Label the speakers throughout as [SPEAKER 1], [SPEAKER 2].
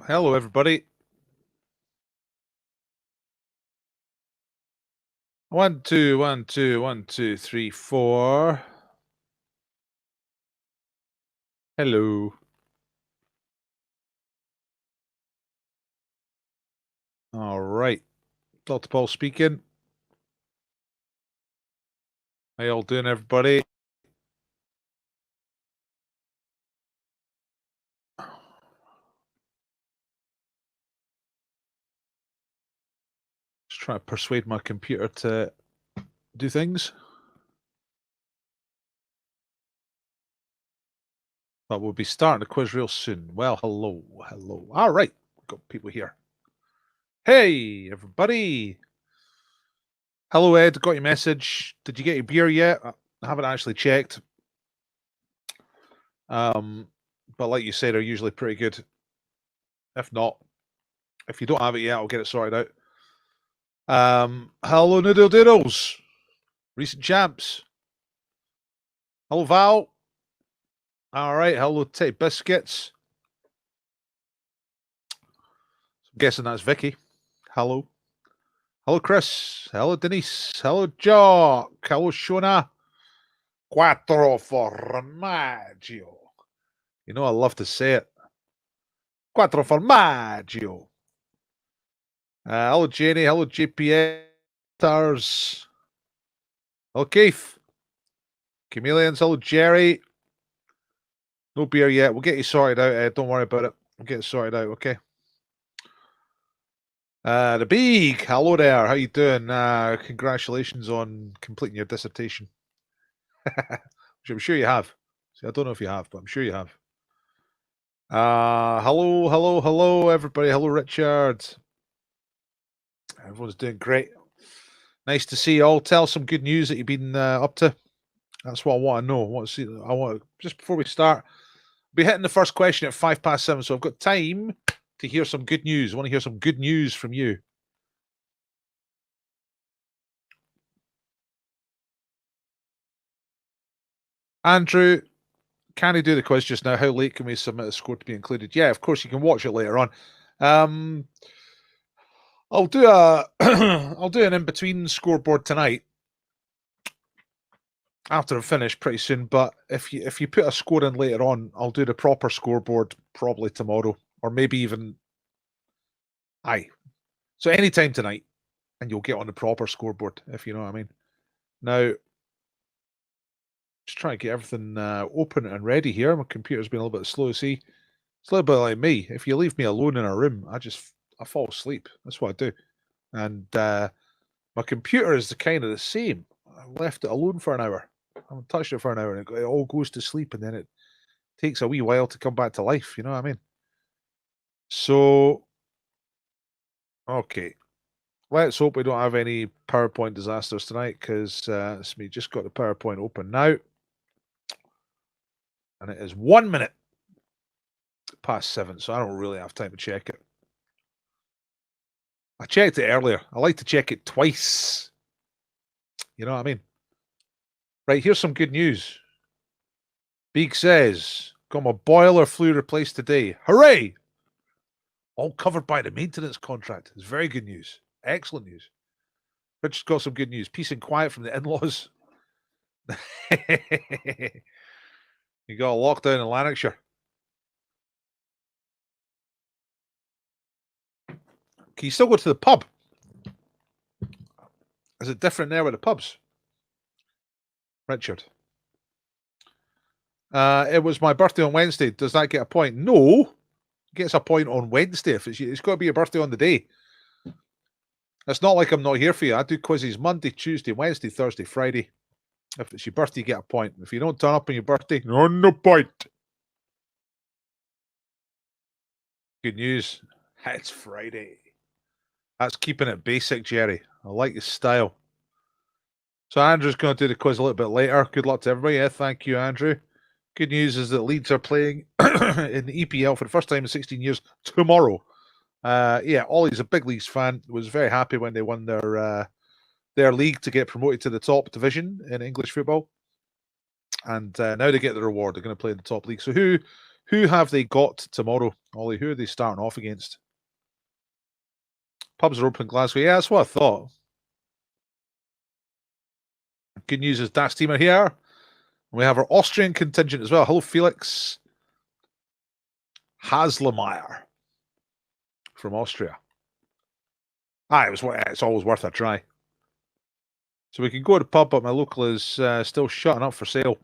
[SPEAKER 1] Hello, everybody. 1, 2, 1, 2, 1, 2, 3, 4. Hello. All right. Dr. Paul speaking. How y'all doing, everybody? Just trying to persuade my computer to do things. But we'll be starting the quiz real soon. Well, hello. Hello. All right. We've got people here. Hey, everybody. Hello, Ed. Got your message. Did you get your beer yet? I haven't actually checked. But like you said, they're usually pretty good. If not, if you don't have it yet, I'll get it sorted out. Hello, Noodle Doodles. Recent champs. Hello, Val. All right. Hello, Teddy Biscuits. I'm guessing that's Vicky. Hello. Hello, Chris. Hello, Denise. Hello, Jock. Hello, Shona. Quattro formaggio. You know, I love to say it. Quattro formaggio. Hello, Jenny. Hello, GPS. Hello, Keith. Chameleons. Hello, Jerry. No beer yet. We'll get you sorted out, Ed. Don't worry about it. We'll get it sorted out, okay? The Big. Hello there. How you doing? Congratulations on completing your dissertation. Which I'm sure you have. See, I don't know if you have, but I'm sure you have. Hello, hello, hello, everybody. Hello, Richard. Everyone's doing great. Nice to see you all. Tell some good news that you've been up to. That's what I want to know. I want to see. I want to, just before we start, we'll be hitting the first question at 7:05, so I've got time to hear some good news. I want to hear some good news from you. Andrew, can he do the quiz just now? How late can we submit a score to be included? Yeah, of course you can watch it later on. I'll do a I'll do an in-between scoreboard tonight after I'm finished pretty soon. But if you put a score in later on, I'll do the proper scoreboard probably tomorrow or maybe even so anytime tonight, and you'll get on the proper scoreboard if you know what I mean. Now, just trying to get everything open and ready here. My computer's been a little bit slow. See, it's a little bit like me. If you leave me alone in a room, I fall asleep. That's what I do. And my computer is the kind of the same. I left it alone for an hour. I haven't touched it for an hour, and it all goes to sleep, and then it takes a wee while to come back to life. You know what I mean? So, okay. Let's hope we don't have any PowerPoint disasters tonight, because it's me just got the PowerPoint open now. And it is 1 minute past 7, so I don't really have time to check it. I checked it earlier. I like to check it twice. You know what I mean? Right, here's some good news. Beak says, got my boiler flue replaced today. Hooray! All covered by the maintenance contract. It's very good news. Excellent news. Richard's got some good news. Peace and quiet from the in-laws. You got a lockdown in Lanarkshire. Can you still go to the pub? Is it different there with the pubs? Richard. It was my birthday on Wednesday. Does that get a point? No. It gets a point on Wednesday. If it's got to be your birthday on the day. It's not like I'm not here for you. I do quizzes Monday, Tuesday, Wednesday, Thursday, Friday. If it's your birthday, you get a point. If you don't turn up on your birthday, no point. Good news. It's Friday. That's keeping it basic, Jerry. I like your style. So Andrew's going to do the quiz a little bit later. Good luck to everybody. Yeah, thank you, Andrew. Good news is that Leeds are playing in the EPL for the first time in 16 years tomorrow. Yeah, Ollie's a big Leeds fan. Was very happy when they won their league to get promoted to the top division in English football. And now they get the reward. They're going to play in the top league. So who Who have they got tomorrow, Ollie? Who are they starting off against? Pubs are open in Glasgow. Yeah, that's what I thought. Good news is Das team are here. We have our Austrian contingent as well. Hello, Felix Haslemeyer from Austria. It's always worth a try. So we can go to the pub, but my local is still shutting up for sale.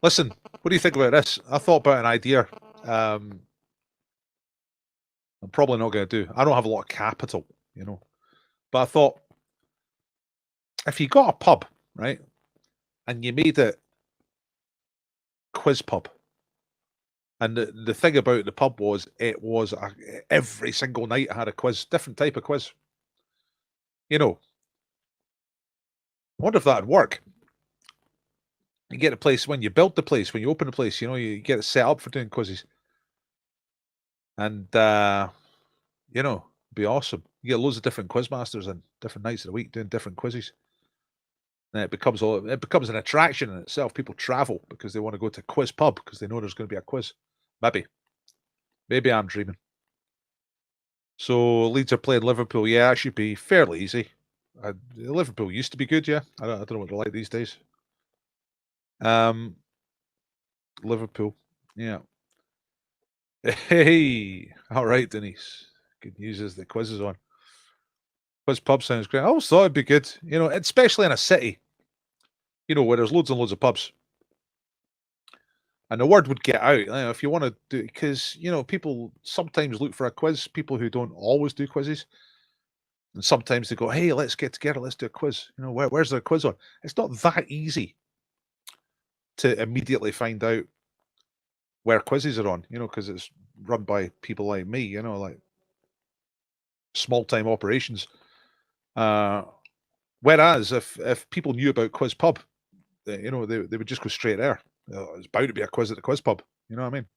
[SPEAKER 1] Listen, what do you think about this? I thought about an idea. I'm probably not going to do. I don't have a lot of capital, you know. But I thought, if you got a pub, right, and you made it quiz pub, and the thing about the pub was every single night I had a quiz, different type of quiz. You know, I wonder if that'd work. You get a place when you build the place, when you open the place, you know, you get it set up for doing quizzes. And, you know, it'd be awesome. You get loads of different quiz masters and different nights of the week doing different quizzes. And it becomes an attraction in itself. People travel because they want to go to a quiz pub because they know there's going to be a quiz. Maybe I'm dreaming. So Leeds are playing Liverpool. Yeah, that should be fairly easy. Liverpool used to be good, yeah. I don't know what they're like these days. Liverpool, yeah. Hey, all right, Denise. Good news is the quiz is on. Quiz pub sounds great. I always thought it'd be good, you know, especially in a city, you know, where there's loads and loads of pubs. And the word would get out, you know, if you want to do, because, you know, people sometimes look for a quiz, people who don't always do quizzes. And sometimes they go, hey, let's get together, let's do a quiz. You know, where's the quiz on? It's not that easy to immediately find out where quizzes are on, you know, because it's run by people like me, you know, like small-time operations. Whereas if people knew about Quiz Pub, you know, they would just go straight there. It's bound to be a quiz at the Quiz Pub. You know what I mean?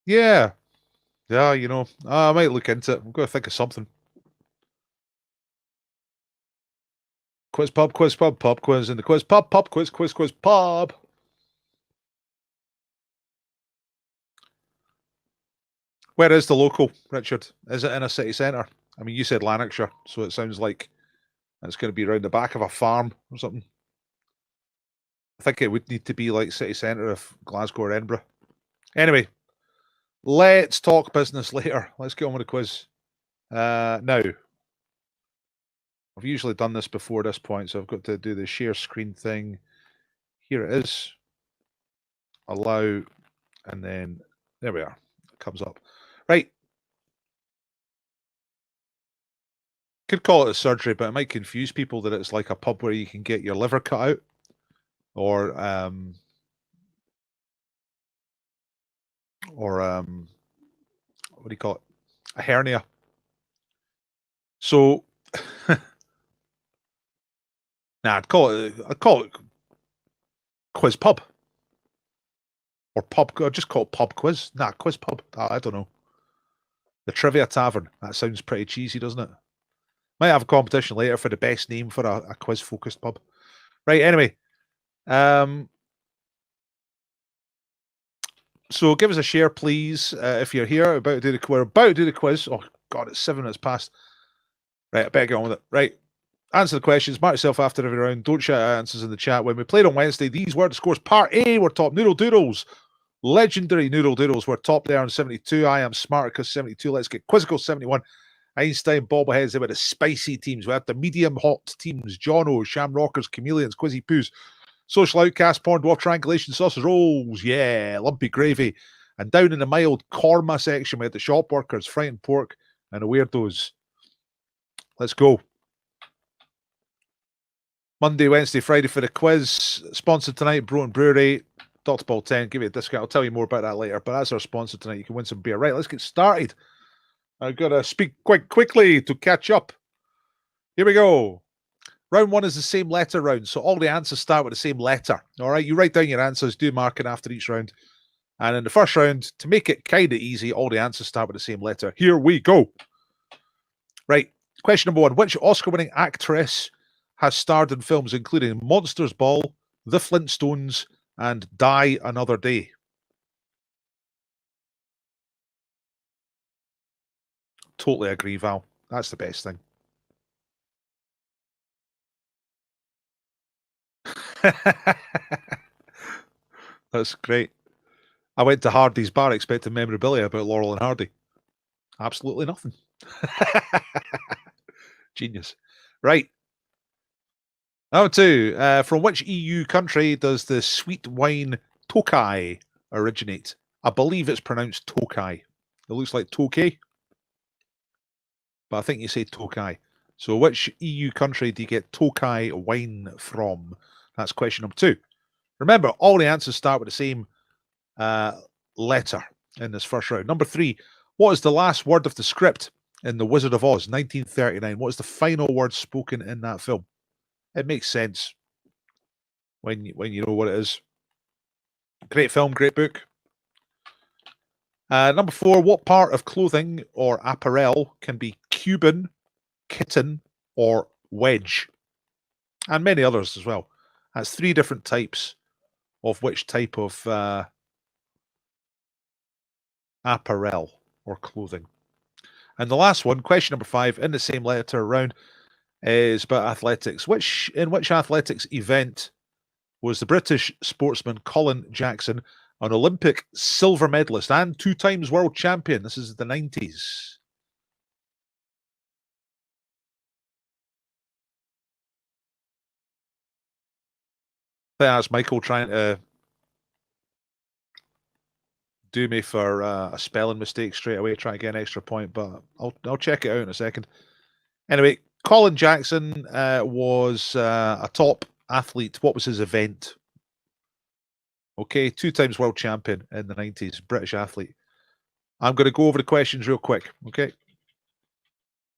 [SPEAKER 1] Yeah. Yeah, you know, I might look into it. I'm going to think of something. Quiz Pub, pub quiz in the Quiz Pub, pub quiz, pub. Where is the local, Richard? Is it in a city centre? I mean, you said Lanarkshire, so it sounds like it's going to be around the back of a farm or something. I think it would need to be like city centre of Glasgow or Edinburgh. Anyway, let's talk business later. Let's get on with the quiz. Now, I've usually done this before this point, so I've got to do the share screen thing. Here it is. Allow, and then there we are. It comes up. Right. Could call it a surgery, but it might confuse people that it's like a pub where you can get your liver cut out, or what do you call it? A hernia. So, I'd call it quiz pub, or pub. I'd just call it pub quiz. Quiz pub. I don't know. The Trivia Tavern. That sounds pretty cheesy, doesn't it? Might have a competition later for the best name for a quiz-focused pub. Right, anyway. So give us a share, please, if you're here. We're about to do the quiz. Oh, God, it's 7 minutes past. Right, I better get on with it. Right. Answer the questions. Mark yourself after every round. Don't shout out answers in the chat. When we played on Wednesday, these were the scores. Part A were top. Noodle Doodles. Legendary Noodle Doodles were top there on 72. I am Smarticus 72. Let's get Quizzical 71. Einstein, Bobbleheads, they were the spicy teams. We had the medium hot teams. Jono, Shamrockers, Chameleons, Quizzy Poos, Social Outcast, Porn Dwarf, Triangulation, Sausage Rolls, yeah, Lumpy Gravy. And down in the mild Korma section, we had the Shop Workers, Frightened Pork, and the Weirdos. Let's go. Monday, Wednesday, Friday for the quiz. Sponsored tonight, Broughton Brewery, Dr. Ball 10. Give you a discount. I'll tell you more about that later, but that's our sponsor tonight. You can win some beer. Right, let's get started. I've got to speak quite quickly to catch up. Here we go. Round one is the same letter round, so all the answers start with the same letter. All right, you write down your answers, do mark it after each round. And in the first round, to make it kind of easy, all the answers start with the same letter. Here we go. Right, question number one. Which Oscar-winning actress has starred in films including Monsters Ball, The Flintstones, and Die Another Day? Totally agree, Val. That's the best thing. That's great. I went to Hardy's bar expecting memorabilia about Laurel and Hardy. Absolutely nothing. Genius. Right. Number two. From which EU country does the sweet wine Tokai originate? I believe it's pronounced Tokai. It looks like Tokay, but I think you say Tokai. So which EU country do you get Tokai wine from? That's question number two. Remember, all the answers start with the same letter in this first round. Number three. What is the last word of the script in The Wizard of Oz, 1939? What is the final word spoken in that film? It makes sense when you know what it is. Great film, great book. Number four. What part of clothing or apparel can be Cuban, kitten, or wedge? And many others as well. That's three different types of which type of apparel or clothing. And the last one, question number five, in the same letter round, is about athletics. In which athletics event was the British sportsman Colin Jackson an Olympic silver medalist and 2 times world champion? This is the 90s. That's Michael trying to do me for a spelling mistake straight away, trying to get an extra point, but I'll check it out in a second. Anyway, Colin Jackson was a top athlete. What was his event? Okay, 2 times world champion in the 90s, British athlete. I'm going to go over the questions real quick, okay?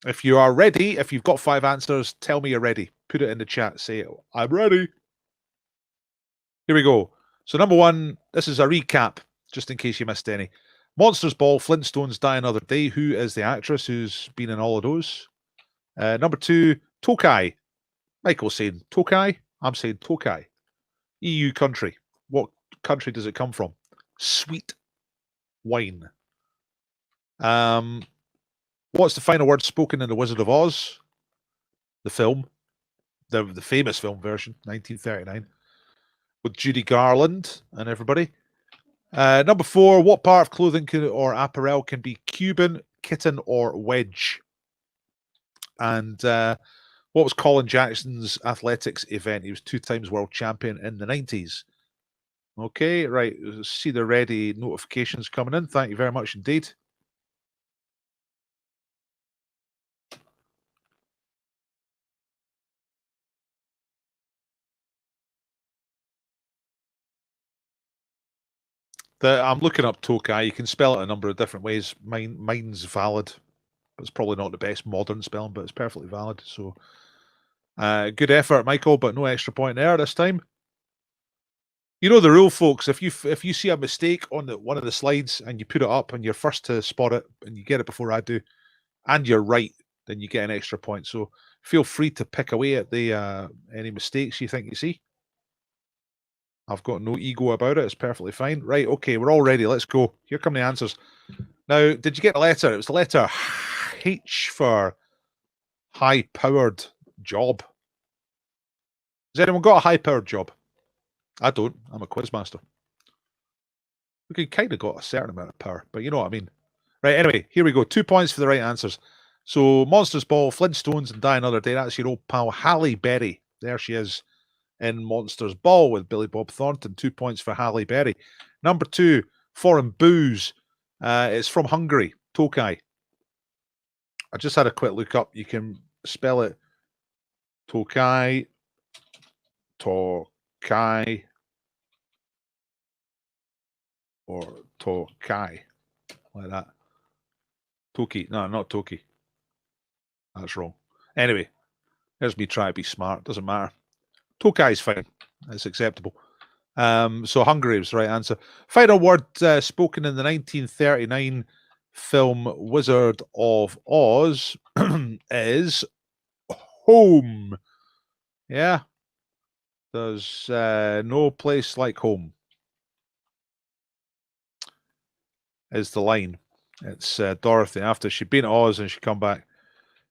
[SPEAKER 1] If you are ready, if you've got 5 answers, tell me you're ready. Put it in the chat. Say, I'm ready. Here we go. So number one, this is a recap, just in case you missed any. Monsters Ball, Flintstones, Die Another Day. Who is the actress who's been in all of those? Number two, Tokai. Michael's saying Tokai. I'm saying Tokai. EU country. What country does it come from? Sweet wine. What's the final word spoken in The Wizard of Oz? The film. The famous film version, 1939. With Judy Garland and everybody. Number four, what part of clothing or apparel can be Cuban, kitten, or wedge? And what was Colin Jackson's athletics event? He was 2 times world champion in the 90s. Okay, right. See the ready notifications coming in. Thank you very much indeed. I'm looking up Tokai. You can spell it a number of different ways. Mine's valid. It's probably not the best modern spelling, but it's perfectly valid. So, good effort, Michael, but no extra point there this time. You know the rule, folks. If you see a mistake on one of the slides and you put it up and you're first to spot it and you get it before I do, and you're right, then you get an extra point. So feel free to pick away at the any mistakes you think you see. I've got no ego about it. It's perfectly fine. Right, okay, we're all ready. Let's go. Here come the answers. Now, did you get the letter? It was the letter H for high-powered job. Has anyone got a high-powered job? I don't. I'm a quizmaster. We kind of got a certain amount of power, but you know what I mean. Right, anyway, here we go. 2 points for the right answers. So, Monsters Ball, Flintstones, and Die Another Day. That's your old pal Halle Berry. There she is in Monsters Ball with Billy Bob Thornton. 2 points for Halle Berry. Number two, Foreign Booze. It's from Hungary, Tokai. I just had a quick look up. You can spell it Tokai, Tokai, or Tokai, like that. Toki. No, not Toki. That's wrong. Anyway, there's me trying to be smart. Doesn't matter. Tokai's fine. It's acceptable. So Hungary was the right answer. Final word spoken in the 1939 film Wizard of Oz is home. Yeah. There's no place like home is the line. It's Dorothy after she'd been to Oz and she come back.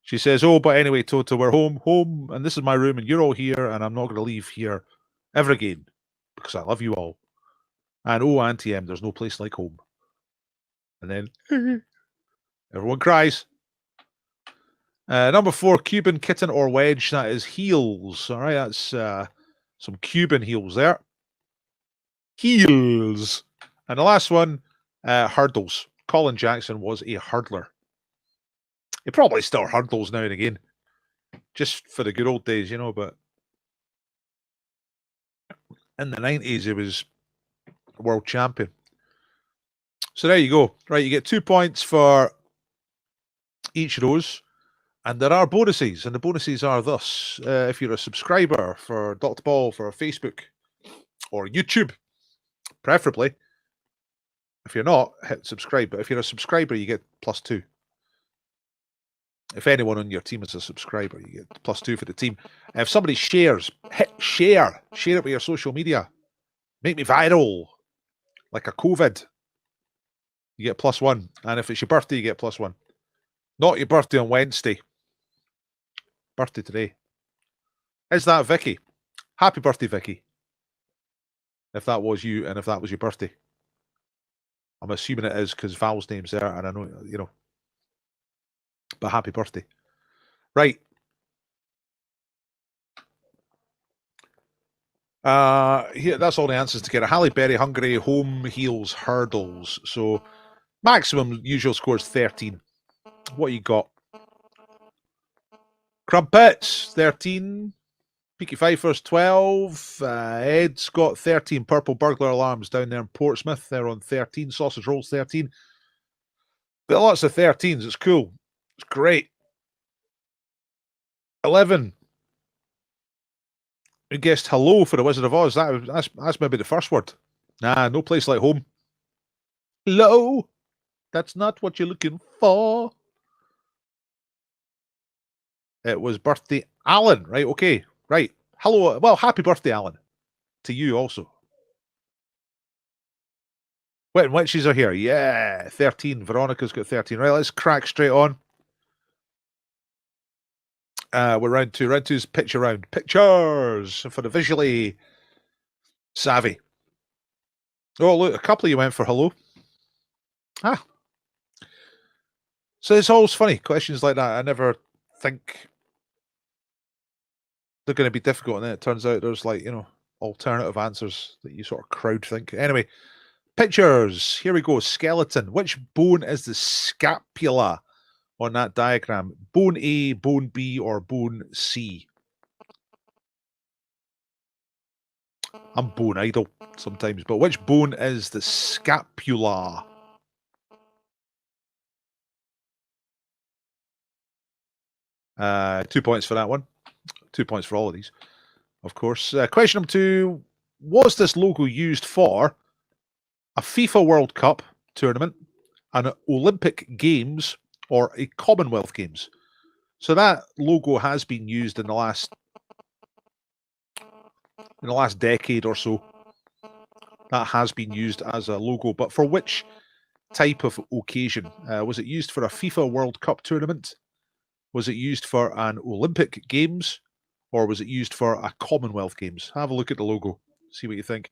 [SPEAKER 1] She says, "Oh, but anyway, Toto, we're home, and this is my room, and you're all here, and I'm not going to leave here ever again because I love you all." And oh, Auntie M, there's no place like home. And then everyone cries. Number 4, Cuban kitten or wedge. That is heels. All right, that's some Cuban heels there. Heels. And the last one, hurdles. Colin Jackson was a hurdler. He probably still hurdles now and again, just for the good old days, you know. But in the 90s, he was a world champion. So there you go. Right, you get 2 points for each of those. And there are bonuses, and the bonuses are thus. If you're a subscriber for Dr. Ball for Facebook or YouTube, preferably. If you're not, hit subscribe. But if you're a subscriber, you get +2. If anyone on your team is a subscriber, you get +2 for the team. If somebody shares, hit share. Share it with your social media. Make me viral. Like a COVID. You get +1. And if it's your birthday, you get +1. Not your birthday on Wednesday. Birthday today. Is that Vicky? Happy birthday, Vicky. If that was you and if that was your birthday. I'm assuming it is because Val's name's there and I know, you know. But happy birthday. Right. Here, that's all the answers to get. A Halle Berry, Hungary, home, heels, hurdles. So maximum usual score is 13. What you got? Crumpets, 13. Peaky Pfeiffer's 12. Ed's got 13. Purple burglar alarms down there in Portsmouth. They're on 13. Sausage rolls, 13. But lots of 13s. It's cool. It's great. 11. You guessed hello for the Wizard of Oz. That's maybe the first word. Nah, no place like home. Hello. That's not what you're looking for. It was birthday Alan. Right, okay. Right. Hello. Well, happy birthday, Alan. To you also. Wet and Witches are here. Yeah. 13. Veronica's got 13. Right, let's crack straight on. We're round 2. Round 2 is picture round. Pictures for the visually savvy. Oh, look, a couple of you went for hello. Ah. So it's always funny. Questions like that, I never think they're going to be difficult. And then it turns out there's like, you know, alternative answers that you sort of crowd think. Anyway, pictures. Here we go. Skeleton. Which bone is the scapula on that diagram? Bone A, bone B, or bone C? I'm bone idle sometimes, but which bone is the scapula? Two points for that one. 2 points for all of these, of course. Question number 2. Was this logo used for a FIFA World Cup tournament, an Olympic Games, or a Commonwealth Games? So that logo has been used in the last decade or so. That has been used as a logo, but for which type of occasion? Was it used for a FIFA World Cup tournament? Was it used for an Olympic Games? Or was it used for a Commonwealth Games? Have a look at the logo. See what you think.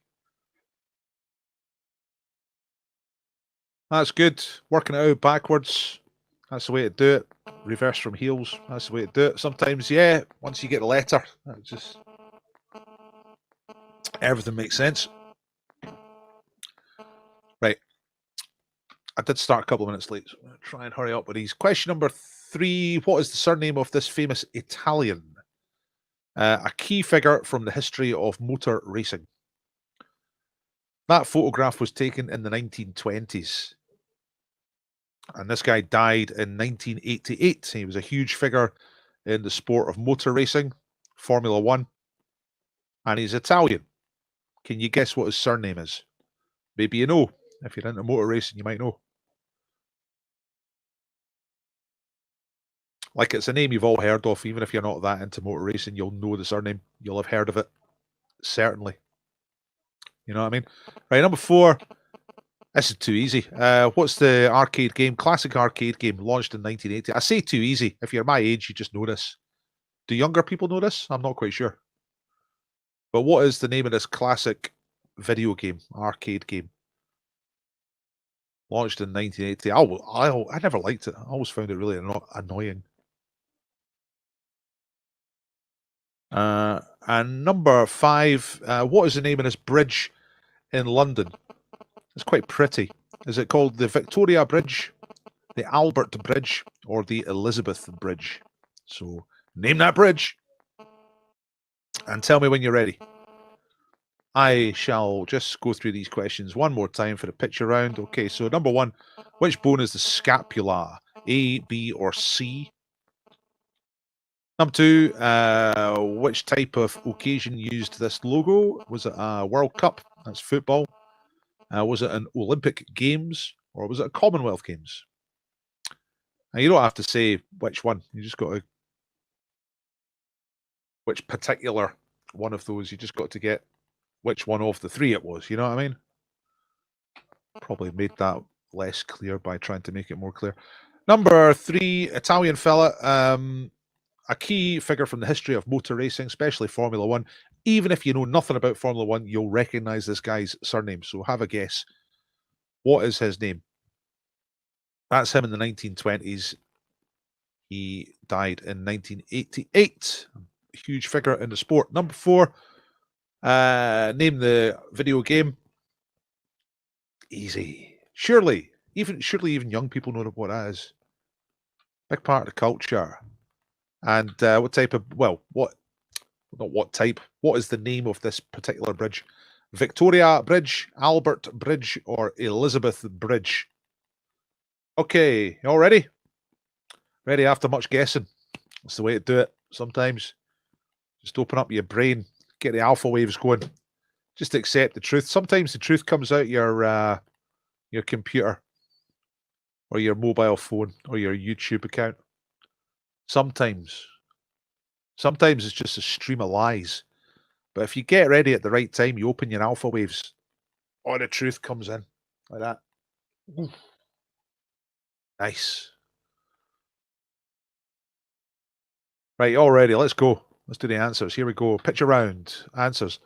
[SPEAKER 1] That's good. Working it out backwards. That's the way to do it. Reverse from heels. That's the way to do it. Sometimes, yeah, once you get the letter, that just everything makes sense. Right. I did start a couple of minutes late, so I'm going to try and hurry up with these. Question number 3. What is the surname of this famous Italian? A key figure from the history of motor racing. That photograph was taken in the 1920s. And this guy died in 1988. He was a huge figure in the sport of motor racing, Formula One. And he's Italian. Can you guess what his surname is? Maybe you know. If you're into motor racing, you might know. Like it's a name you've all heard of. Even if you're not that into motor racing, you'll know the surname. You'll have heard of it. Certainly. You know what I mean? Right, number 4. This is too easy. What's the arcade game? Classic arcade game launched in 1980. I say too easy. If you're my age, you just know this. Do younger people know this? I'm not quite sure. But what is the name of this classic video game, arcade game? Launched in 1980. I never liked it. I always found it really annoying. And number 5, what is the name of this bridge in London? It's quite pretty. Is it called the Victoria Bridge, the Albert Bridge, or the Elizabeth Bridge? So name that bridge and tell me when you're ready. I shall just go through these questions one more time for the picture round. Okay, so number 1, which bone is the scapula? A, B, or C? Number 2, which type of occasion used this logo? Was it a World Cup? That's football. Was it an Olympic Games or was it a Commonwealth Games? Now, you don't have to say which one. You just got to, which particular one of those. You just got to get which one of the 3 it was. You know what I mean? Probably made that less clear by trying to make it more clear. Number 3, Italian fella. A key figure from the history of motor racing, especially Formula One. Even if you know nothing about Formula One, you'll recognize this guy's surname. So have a guess. What is his name? That's him in the 1920s. He died in 1988. A huge figure in the sport. Number 4, name the video game. Easy. Surely even young people know what that is. Big part of the culture. And what type of, well, what, not what type, what is the name of this particular bridge? Victoria Bridge, Albert Bridge, or Elizabeth Bridge? Okay, you all ready? Ready after much guessing. That's the way to do it sometimes. Just open up your brain, get the alpha waves going. Just accept the truth. Sometimes the truth comes out your computer or your mobile phone or your YouTube account. Sometimes it's just a stream of lies. But if you get ready at the right time, you open your alpha waves, all the truth comes in like that. Ooh. Nice. Right, all ready. Let's go. Let's do the answers. Here we go. Picture round. Answers.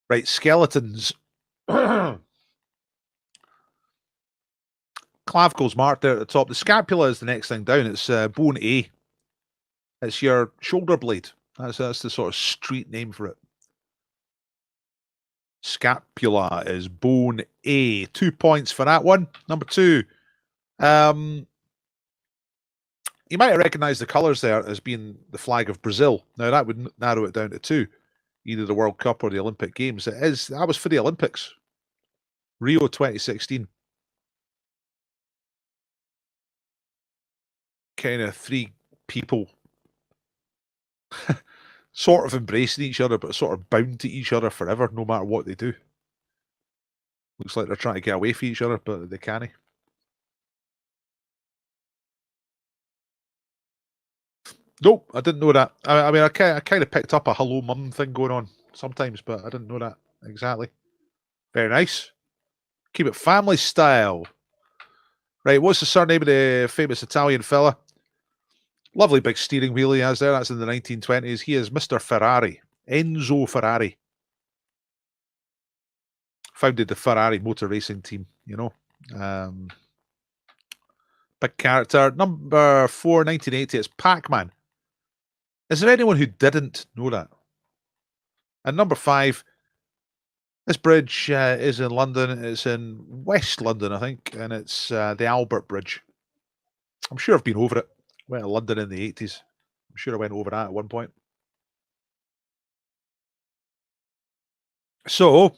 [SPEAKER 1] Right, skeletons. Clavicles marked there at the top. The scapula is the next thing down. It's bone A. It's your shoulder blade. That's the sort of street name for it. Scapula is bone A. 2 points for that one. Number 2. You might have recognised the colours there as being the flag of Brazil. Now that would narrow it down to 2, either the World Cup or the Olympic Games. That was for the Olympics. Rio 2016. Kind of 3 people sort of embracing each other, but sort of bound to each other forever, no matter what they do. Looks like they're trying to get away from each other, but they can't. Nope, I didn't know that. I mean, I kind of picked up a hello mum thing going on sometimes, but I didn't know that exactly. Very nice. Keep it family style. Right, what's the surname of the famous Italian fella? Lovely big steering wheel he has there. That's in the 1920s. He is Mr. Ferrari. Enzo Ferrari. Founded the Ferrari motor racing team, you know. Big character. Number 4, 1980, it's Pac-Man. Is there anyone who didn't know that? And number 5, this bridge is in London. It's in West London, I think, and it's the Albert Bridge. I'm sure I've been over it. Went to London in the 80s. I'm sure I went over that at one point. So,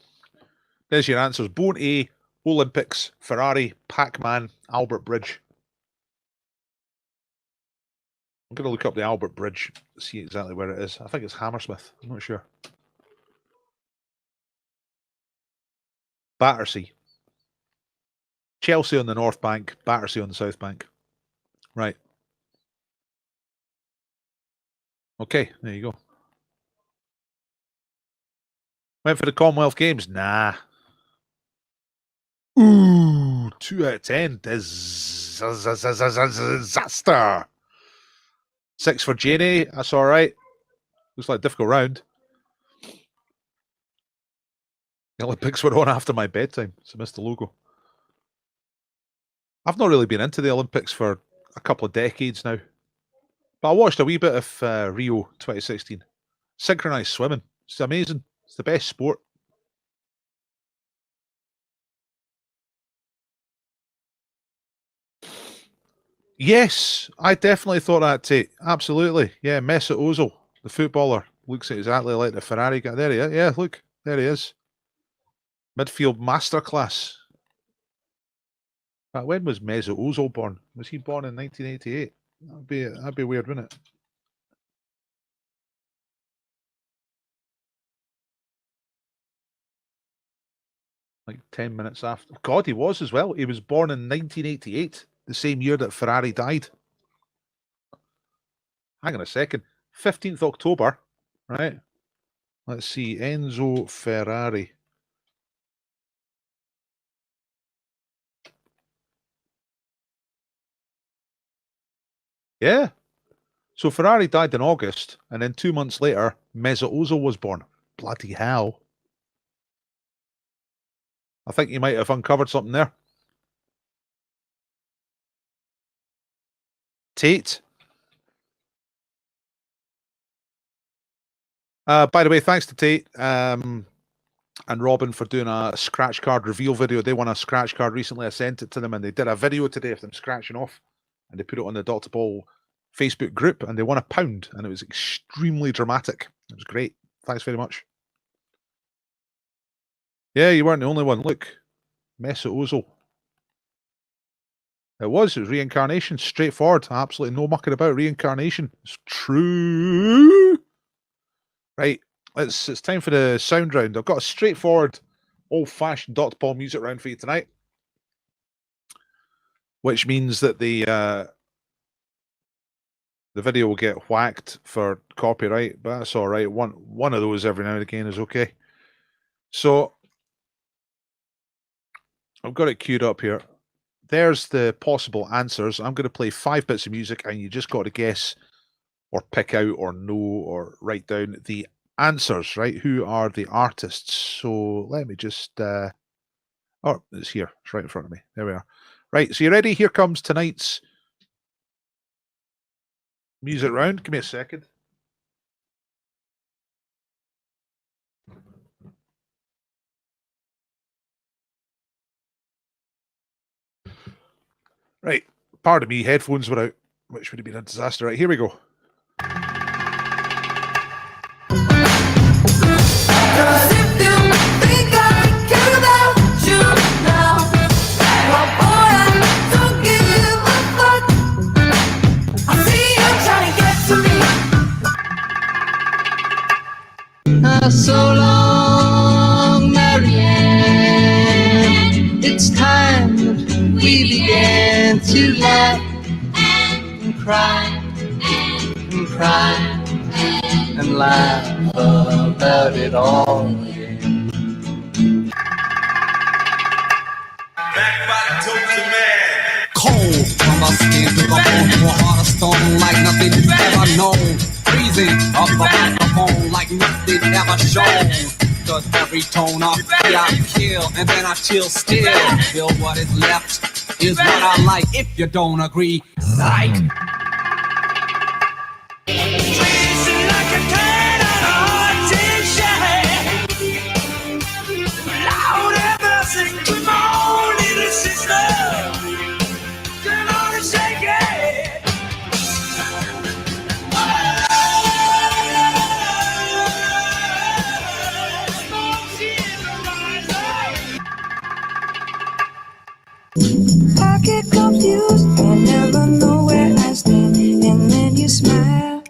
[SPEAKER 1] there's your answers. Bone A, Olympics, Ferrari, Pac-Man, Albert Bridge. I'm going to look up the Albert Bridge, see exactly where it is. I think it's Hammersmith. I'm not sure. Battersea. Chelsea on the North Bank, Battersea on the South Bank. Right. Okay, there you go. Went for the Commonwealth Games? Nah. Ooh, 2 out of 10. Disaster. 6 for Janie. That's all right. Looks like a difficult round. The Olympics were on after my bedtime, so I missed the logo. I've not really been into the Olympics for a couple of decades now. But I watched a wee bit of Rio 2016. Synchronized swimming. It's amazing. It's the best sport. Yes, I definitely thought that, Tate. Absolutely. Yeah, Mesut Ozil, the footballer, looks exactly like the Ferrari guy. There he is. Yeah, look, there he is. Midfield masterclass. But when was Mesut Ozil born? Was he born in 1988? That'd be weird, wouldn't it? Like 10 minutes after. God, he was as well. He was born in 1988, the same year that Ferrari died. Hang on a second. 15th October, right? Let's see. Enzo Ferrari. Yeah. So Ferrari died in August, and then 2 months later, Mesut Ozil was born. Bloody hell. I think you might have uncovered something there. Tate. By the way, thanks to Tate and Robin for doing a scratch card reveal video. They won a scratch card recently. I sent it to them, and they did a video today of them scratching off, and they put it on the Dr. Ball Facebook group, and they won £1, and it was extremely dramatic. It was great. Thanks very much. Yeah, you weren't the only one. Look, Mesut Ozil. It was reincarnation, straightforward. Absolutely no mucking about. Reincarnation. It's true. Right, it's time for the sound round. I've got a straightforward, old-fashioned Dr. Paul music round for you tonight, which means that the video will get whacked for copyright, but that's all right. One of those every now and again is okay. So I've got it queued up here. There's the possible answers. I'm going to play 5 bits of music, and you just got to guess or pick out or know or write down the answers, right? Who are the artists? So let me just oh, it's here. It's right in front of me. There we are. Right, so you ready? Here comes tonight's music round. Give me a second. Right, pardon me, headphones were out, which would have been a disaster. Right, here we go.
[SPEAKER 2] So long, Marianne. It's time that we began to laugh and cry and cry and laugh about it all again.
[SPEAKER 3] Back by the total man.
[SPEAKER 2] Cold from my skin to the bone, to a heart of stone like nothing you've ever known. Freezing up the microphone like nothing ever shown. Cause every tone I feel I kill, and then I chill still. Feel what is left is what I like. If you don't agree, like. Tracing like a can on a hot tin shack. Loud and buzzing, come on, little sister. Come on and shake it.
[SPEAKER 4] I get confused and never know where I stand. And then you smile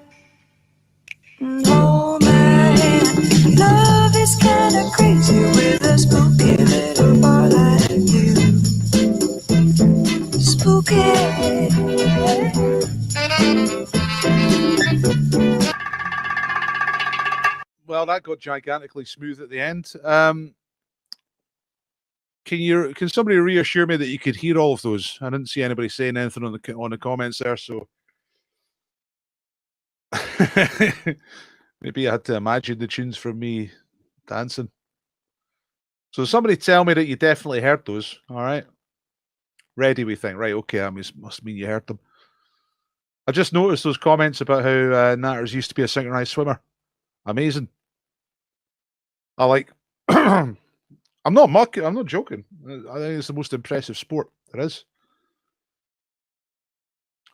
[SPEAKER 1] Well, that got gigantically smooth at the end. Can somebody reassure me that you could hear all of those? I didn't see anybody saying anything on the comments there, so maybe I had to imagine the tunes from me dancing. So somebody tell me that you definitely heard those. All right, ready? We think right. Okay, that must mean you heard them. I just noticed those comments about how Natters used to be a synchronized swimmer. Amazing. I like. I'm not mocking. I'm not joking. I think it's the most impressive sport there is.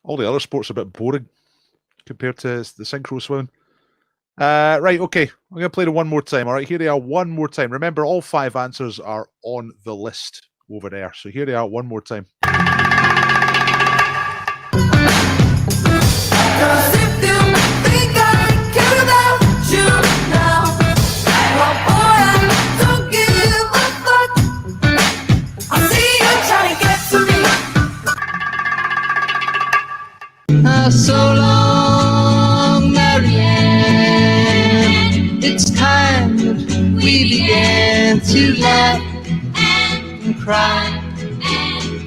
[SPEAKER 1] All the other sports are a bit boring compared to the synchro swimming. Right, okay. I'm going to play it one more time. All right, here they are one more time. Remember, all 5 answers are on the list over there. So here they are one more time.
[SPEAKER 2] So long, Marianne. It's time that we began to laugh and cry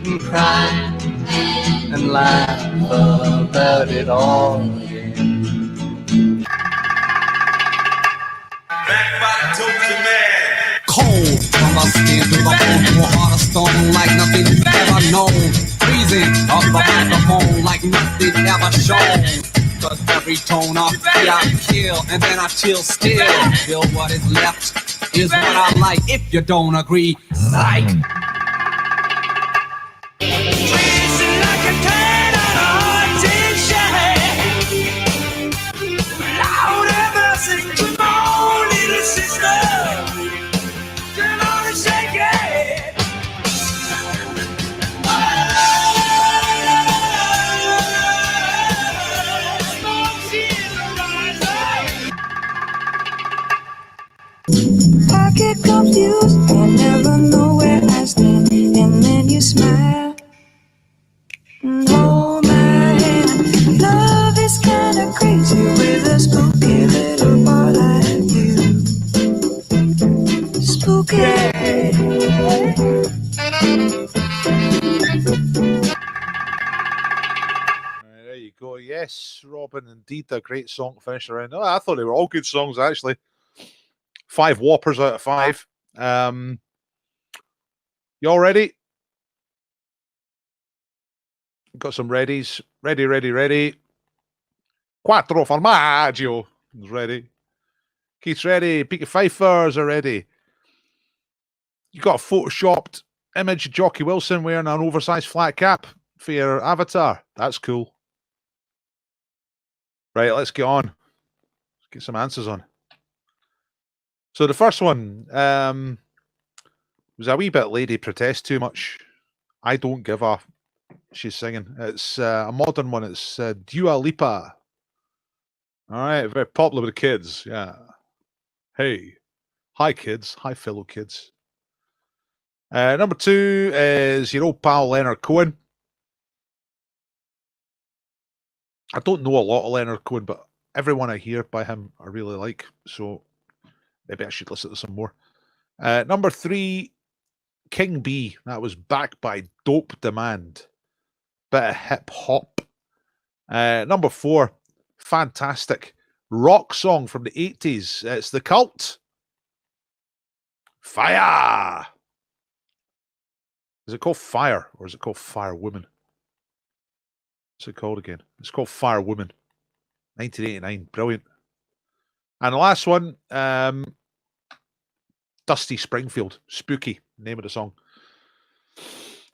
[SPEAKER 2] and cry and laugh about it all again.
[SPEAKER 3] Backbite totes man.
[SPEAKER 2] Cold from my skin to the bone, to a heart of stone like nothing ever known. Freezing up the microphone like nothing ever shown. Cause every tone off I kill and then I chill still. Till what is left is what I like. If you don't agree, like. Twisting like a can on a hot tin shade. Loud ever sing, come on, little sister. Come on and shake it.
[SPEAKER 4] I get confused and never know where I stand, and then you smile and hold my hand. Love is kinda crazy with a spooky little boy like you. Spooky.
[SPEAKER 1] There you go. Yes, Robin, indeed a great song to finish around. Oh, I thought they were all good songs, actually. 5 whoppers out of 5. You all ready? Got some readies. Ready, ready, ready. Quattro formaggio is ready. Keith's ready. Peaky Pfeiffers are ready. You got a photoshopped image of Jockey Wilson wearing an oversized flat cap for your avatar. That's cool. Right, let's get on. Let's get some answers on. So the first one was a wee bit Lady Protest Too Much. I don't give a. She's singing. It's a modern one. It's Dua Lipa. All right, very popular with the kids. Yeah. Hey, hi kids. Hi fellow kids. Number 2 is your old pal Leonard Cohen. I don't know a lot of Leonard Cohen, but everyone I hear by him I really like. So maybe I should listen to some more. Number 3, King B. That was backed by Dope Demand. Bit of hip hop. Number 4, fantastic rock song from the 80s. It's The Cult. Fire. Is it called Fire or is it called Firewoman? What's it called again? It's called Firewoman. 1989. Brilliant. And the last one, Dusty Springfield. Spooky. Name of the song.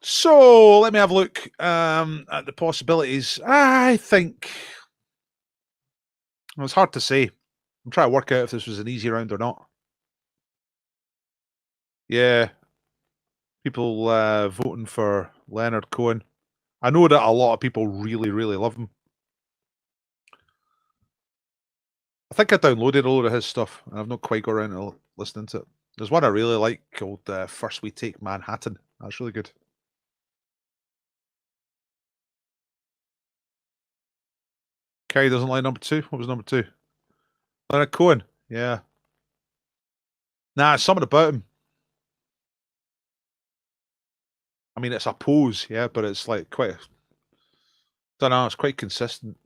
[SPEAKER 1] So let me have a look at the possibilities. I think well, it's hard to say. I'm trying to work out if this was an easy round or not. Yeah. People voting for Leonard Cohen. I know that a lot of people really, really love him. I think I downloaded a load of his stuff, and I've not quite got around to listening to it. There's one I really like called First We Take Manhattan. That's really good. Carrie doesn't like number 2. What was number 2? Leonard Cohen. Yeah. Nah, something about him. I mean, it's a pose, yeah, but it's like quite. Don't know. It's quite consistent.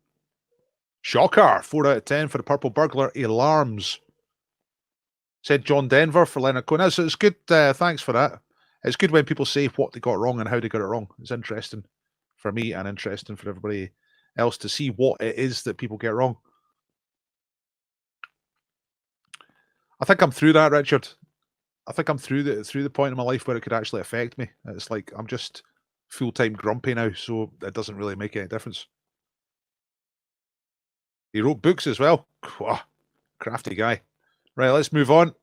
[SPEAKER 1] Shocker. 4 out of 10 for the Purple Burglar. Alarms. Said John Denver for Leonard Cohen. So it's good. Thanks for that. It's good when people say what they got wrong and how they got it wrong. It's interesting for me and interesting for everybody else to see what it is that people get wrong. I think I'm through that, Richard. I think I'm through the point in my life where it could actually affect me. It's like I'm just full-time grumpy now, so it doesn't really make any difference. He wrote books as well. Wow, crafty guy. Right, let's move on.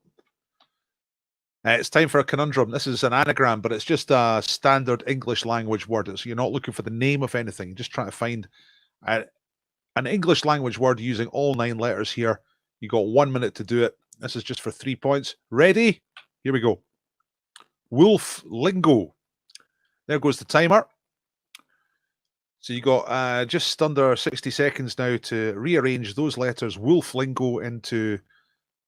[SPEAKER 1] It's time for a conundrum. This is an anagram, but it's just a standard English language word. So you're not looking for the name of anything. You're just trying to find an English language word using all 9 letters here. You got 1 minute to do it. This is just for 3 points. Ready? Here we go. Wolf lingo. There goes the timer. So you got just under 60 seconds now to rearrange those letters, wolf lingo, into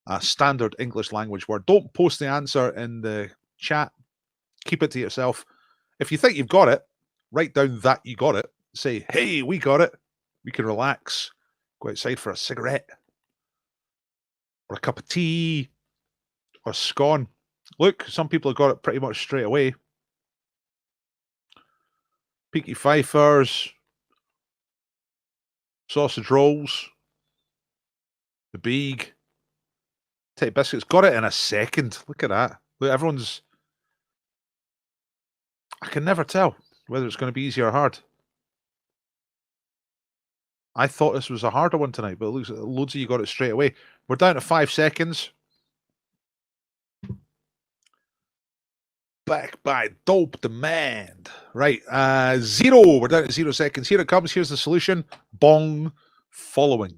[SPEAKER 1] a standard English language word. Don't post the answer in the chat. Keep it to yourself. If you think you've got it, write down that you got it. Say, hey, we got it. We can relax. Go outside for a cigarette. Or a cup of tea. Or scone. Look, some people have got it pretty much straight away. Peaky Pfeiffers. Sausage rolls. The Beeg. Teddy Biscuits. Got it in a second. Look at that. Look, everyone's... I can never tell whether it's going to be easy or hard. I thought this was a harder one tonight, but it looks like loads of you got it straight away. We're down to 5 seconds. Back by dope demand. Right, 0. We're down to 0 seconds. Here it comes. Here's the solution. Bong following.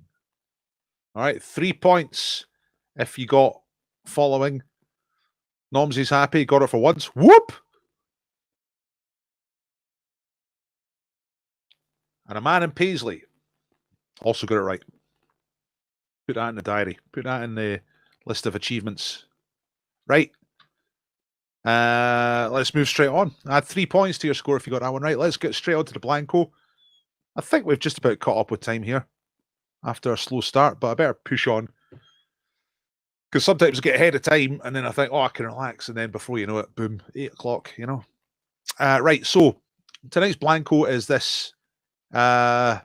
[SPEAKER 1] All right, 3 points if you got following. Nomsy's happy. Got it for once. Whoop! And a man in Paisley also got it right. Put that in the diary. Put that in the list of achievements. Right. Let's move straight on. Add 3 points to your score if you got that one right. Let's get straight on to the Blanco. I think we've just about caught up with time here after a slow start, but I better push on. Because sometimes I get ahead of time and then I think, oh, I can relax. And then before you know it, boom, 8 o'clock, you know. Right, so tonight's Blanco is this. The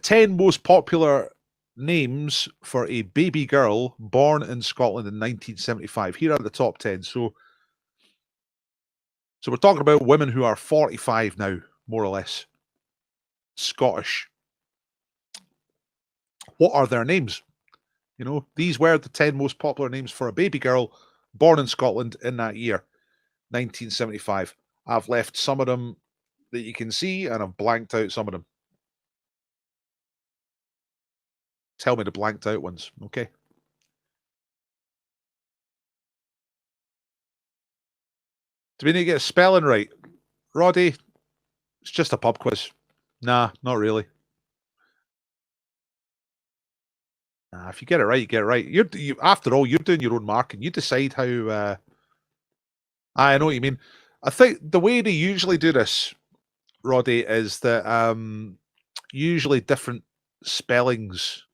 [SPEAKER 1] 10 most popular names for a baby girl born in Scotland in 1975. Here are the top 10. So we're talking about women who are 45 now, more or less. Scottish. What are their names? You know, these were the 10 most popular names for a baby girl born in Scotland in that year, 1975. I've left some of them that you can see, and I've blanked out some of them. Tell me the blanked out ones, okay? Do we need to get a spelling right? Roddy, it's just a pub quiz. Nah, not really. Nah, if you get it right, you get it right. After all, you're doing your own marking. You decide how... I know what you mean. I think the way they usually do this, Roddy, is that usually different spellings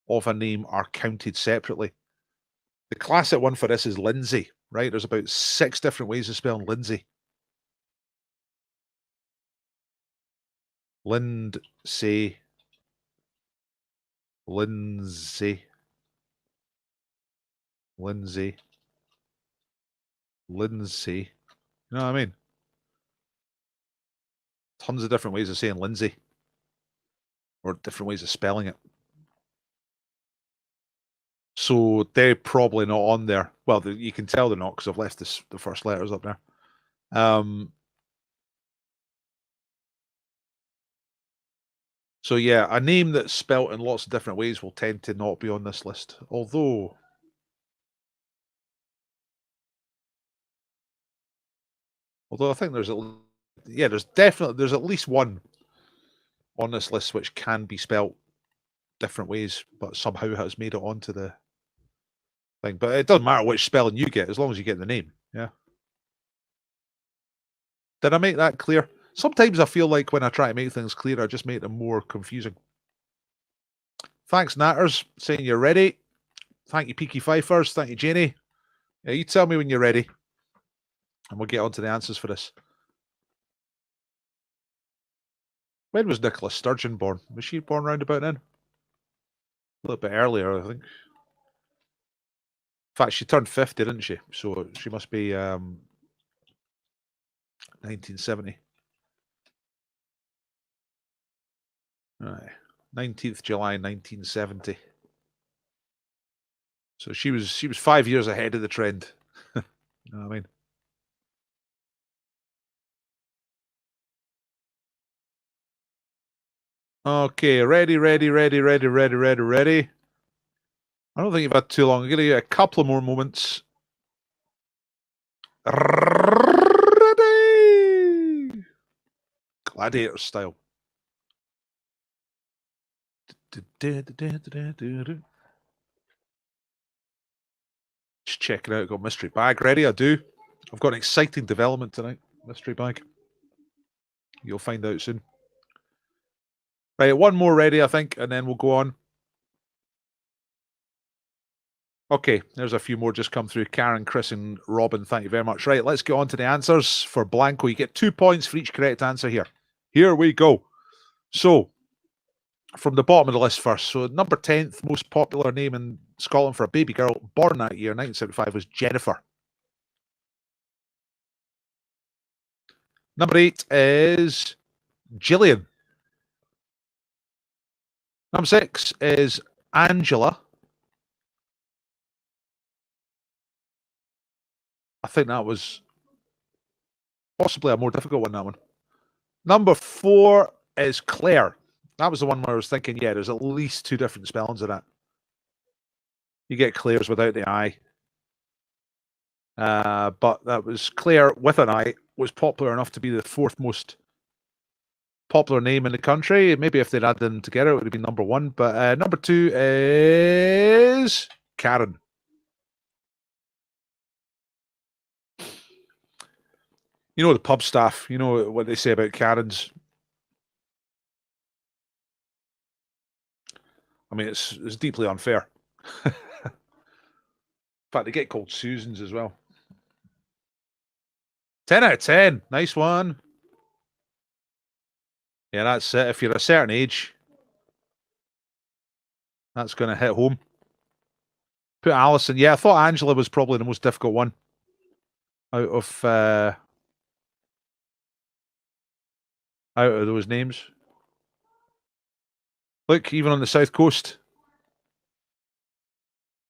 [SPEAKER 1] of a name are counted separately. The classic one for this is Lindsay, right? There's about 6 different ways of spelling Lindsay. Lindsay. Lindsay. Lindsay. Lindsay. You know what I mean? Tons of different ways of saying Lindsay. Or different ways of spelling it. So they're probably not on there. Well, you can tell they're not because I've left the first letters up there. So yeah, a name that's spelt in lots of different ways will tend to not be on this list. Although I think there's there's at least one on this list which can be spelt different ways, but somehow has made it onto the thing. But it doesn't matter which spelling you get, as long as you get the name. Yeah. Did I make that clear? Sometimes I feel like when I try to make things clear, I just make them more confusing. Thanks, Natters, saying you're ready. Thank you, Peaky Fifers. Thank you, Janie. Yeah, you tell me when you're ready, and we'll get on to the answers for this. When was Nicola Sturgeon born? Was she born round about then? A little bit earlier, I think. In fact, she turned 50, didn't she? So she must be 1970. Right. 19th July 1970. So she was 5 years ahead of the trend. You know what I mean? Okay, ready. I don't think you've had too long. I'm gonna get a couple of more moments. Ready! Gladiator style. Just checking out. Got mystery bag ready. I do. I've got an exciting development tonight. Mystery bag. You'll find out soon. Right, one more ready, I think, and then we'll go on. Okay, there's a few more just come through. Karen, Chris, and Robin, thank you very much. Right, let's get on to the answers for Blanco. You get 2 points for each correct answer here. Here we go. So, from the bottom of the list first. So, number 10th most popular name in Scotland for a baby girl born that year, 1975, was Jennifer. Number 8 is Gillian. Number 6 is Angela. I think that was possibly a more difficult one, that one. Number 4 is Claire. That was the one where I was thinking, yeah, there's at least 2 different spellings of that. You get Claire's without the I. But that was Claire with an I, was popular enough to be the 4th most popular name in the country. Maybe if they'd add them together, it would have been number 1. But number 2 is Karen. You know the pub staff, you know what they say about Karens. I mean, it's deeply unfair. In fact, they get called Susans as well. 10 out of 10. Nice one. Yeah, that's it. If you're a certain age, that's going to hit home. Put Alison. Yeah, I thought Angela was probably the most difficult one out of those names. Look, even on the south coast,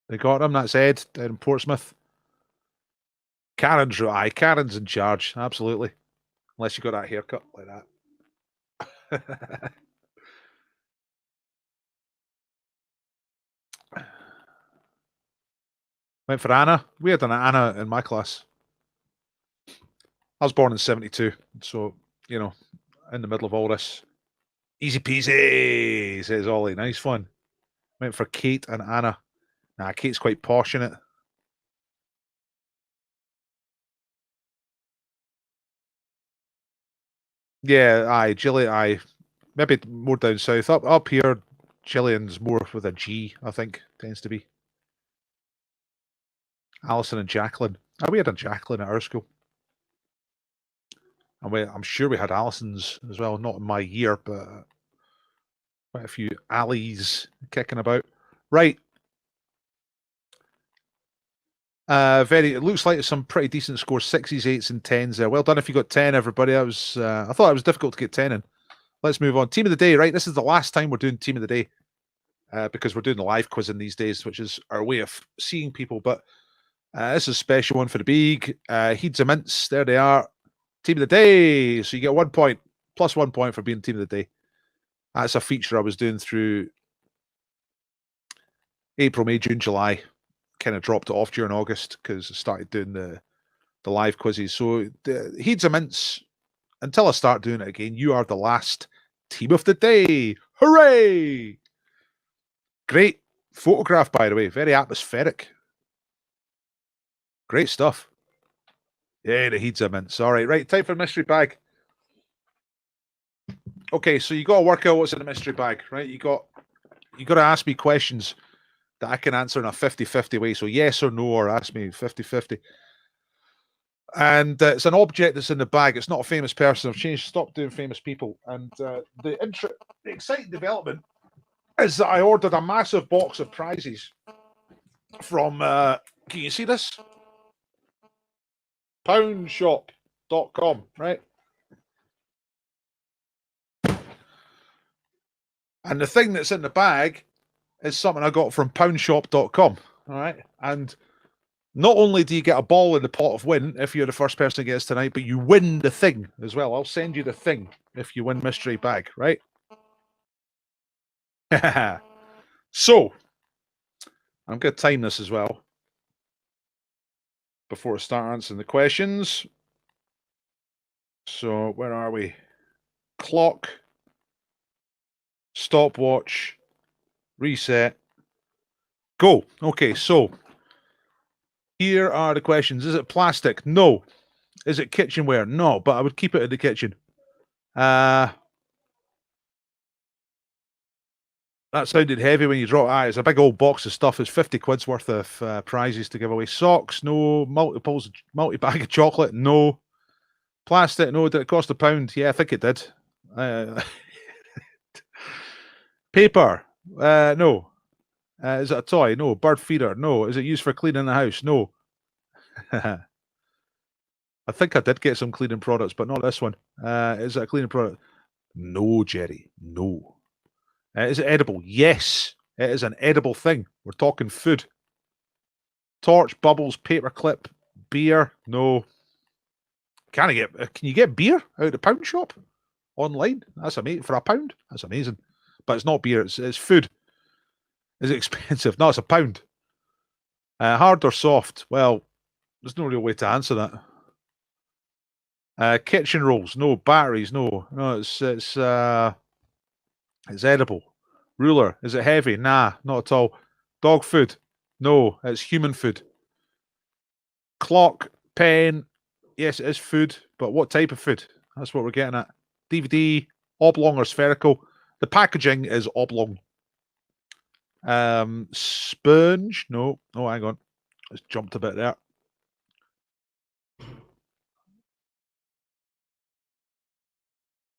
[SPEAKER 1] they got him. That's Ed down in Portsmouth. Karen's right. Karen's in charge, absolutely. Unless you got that haircut like that. Went for Anna. We had an Anna in my class. I was born in 72, so, you know, in the middle of all this. Easy peasy, says Ollie. Nice one. Went for Kate and Anna. Nah, Kate's quite posh in it. Yeah, aye, Gillian, aye. Maybe more down south. Up here, Gillian's more with a G, I think, tends to be. Alison and Jacqueline. We had a Jacqueline at our school. And I'm sure we had Alison's as well, not in my year, but quite a few Allies kicking about. Right. It looks like some pretty decent scores, 6s, 8s, and 10s there. Well done if you got 10, everybody. I thought it was difficult to get 10 in. Let's move on. Team of the day, right? This is the last time we're doing team of the day because we're doing the live quiz in these days, which is our way of seeing people. But this is a special one for the big. Heeds and Mints, there they are. Team of the day. So you get 1 point, plus 1 point for being team of the day. That's a feature I was doing through April, May, June, July. Kind of dropped it off during August because I started doing the live quizzes. So the Heeds and Mints, until I start doing it again, you are the last team of the day. Hooray! Great photograph, by the way. Very atmospheric. Great stuff. Yeah, the heat's immense. All right, right. Time for mystery bag. Okay, so you got to work out what's in the mystery bag, right? You got to ask me questions that I can answer in a 50-50 way. So yes or no, or ask me 50-50. And it's an object that's in the bag. It's not a famous person. I've stopped doing famous people. And the exciting development is that I ordered a massive box of prizes from, can you see this? Poundshop.com, right? And the thing that's in the bag is something I got from poundshop.com, all right? And not only do you get a ball in the pot of win if you're the first person to guess tonight, but you win the thing as well. I'll send you the thing if you win mystery bag, right? So, I'm going to time this as well before I start answering the questions. So, where are we? Clock, stopwatch, reset, go. Okay, so here are the questions. Is it plastic? No. Is it kitchenware? No, but I would keep it in the kitchen. That sounded heavy when you drop. It's a big old box of stuff. It's 50 quid's worth of prizes to give away. Socks? No. Multi-bag of chocolate? No. Plastic? No. Did it cost £1? Yeah, I think it did. Paper? No. Is it a toy? No. Bird feeder? No. Is it used for cleaning the house? No. I think I did get some cleaning products, but not this one. Is it a cleaning product? No, Jerry. No. Is it edible? Yes. It is an edible thing. We're talking food. Torch, bubbles, paperclip, beer? No. Can you get beer out of the pound shop online? That's amazing. For £1? That's amazing. But it's not beer, it's food. Is it expensive? No, it's £1. Hard or soft? Well, there's no real way to answer that. Kitchen rolls? No. Batteries? No. No, it's edible. Ruler? Is it heavy? Nah, not at all. Dog food? No, it's human food. Clock? Pen? Yes, it is food, but what type of food? That's what we're getting at. DVD? Oblong or spherical? The packaging is oblong. Sponge? No. Oh, hang on. It's jumped a bit there.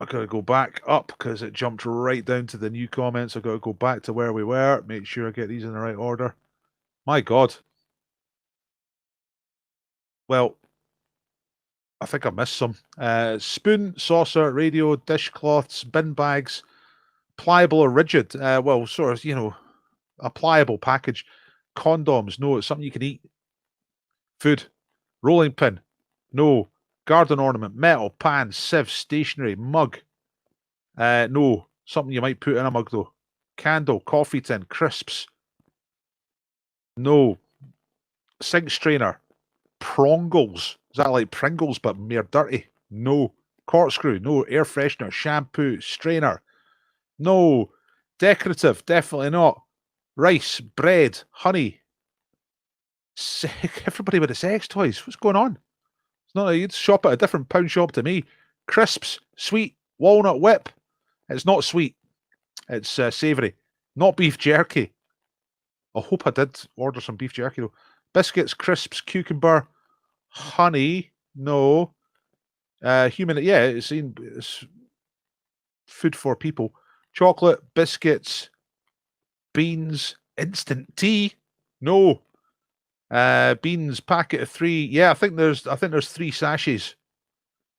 [SPEAKER 1] I've got to go back up because it jumped right down to the new comments. I've got to go back to where we were. Make sure I get these in the right order. My God. Well, I think I missed some. Spoon, saucer, radio, dishcloths, bin bags, pliable or rigid. Well, sort of, a pliable package. Condoms. No, it's something you can eat. Food. Rolling pin. No. Garden ornament. Metal. Pan. Sieve. Stationery. Mug. No. Something you might put in a mug, though. Candle. Coffee tin. Crisps. No. Sink strainer. Prongles. Is that like Pringles but mere dirty? No. Corkscrew. No. Air freshener. Shampoo. Strainer. No. Decorative. Definitely not. Rice. Bread. Honey. Everybody with the sex toys. What's going on? It's not like you'd shop at a different pound shop to me. Crisps. Sweet. Walnut whip. It's not sweet. It's savoury. Not beef jerky. I hope I did order some beef jerky though. Biscuits, crisps, cucumber, honey. No. Human. Yeah, it's food for people. Chocolate, biscuits, beans, instant tea. No. Beans, packet of 3. Yeah, I think there's 3 sachets.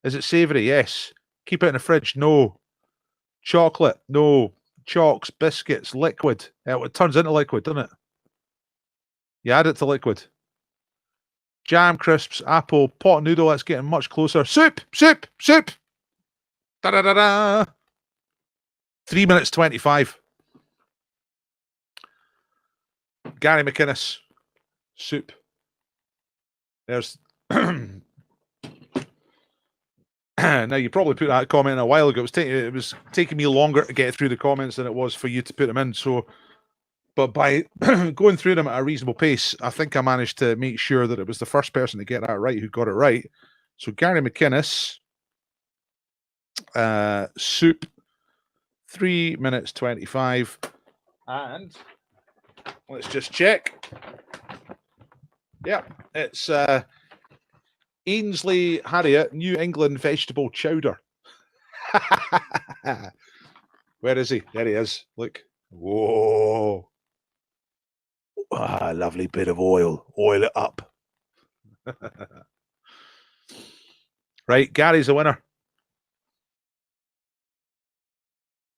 [SPEAKER 1] Is it savoury? Yes. Keep it in the fridge. No. Chocolate. No. Chalks, biscuits, liquid. It turns into liquid, doesn't it? You add it to liquid. Jam, crisps, apple, pot noodle. That's getting much closer. Soup, soup, soup. Da da da da. 3 minutes 25. Gary McInnes. Soup. There's. Now you probably put that comment in a while ago. It was taking me longer to get through the comments than it was for you to put them in. So But by going through them at a reasonable pace, I think I managed to make sure that it was the first person to get that right who got it right. So Gary McInnes, soup, 3 minutes 25. And let's just check. Yeah, it's Ainsley Harriet, New England vegetable chowder. Where is he? There he is. Look. Whoa. Ah, lovely bit of oil. Oil it up. Right, Gary's the winner.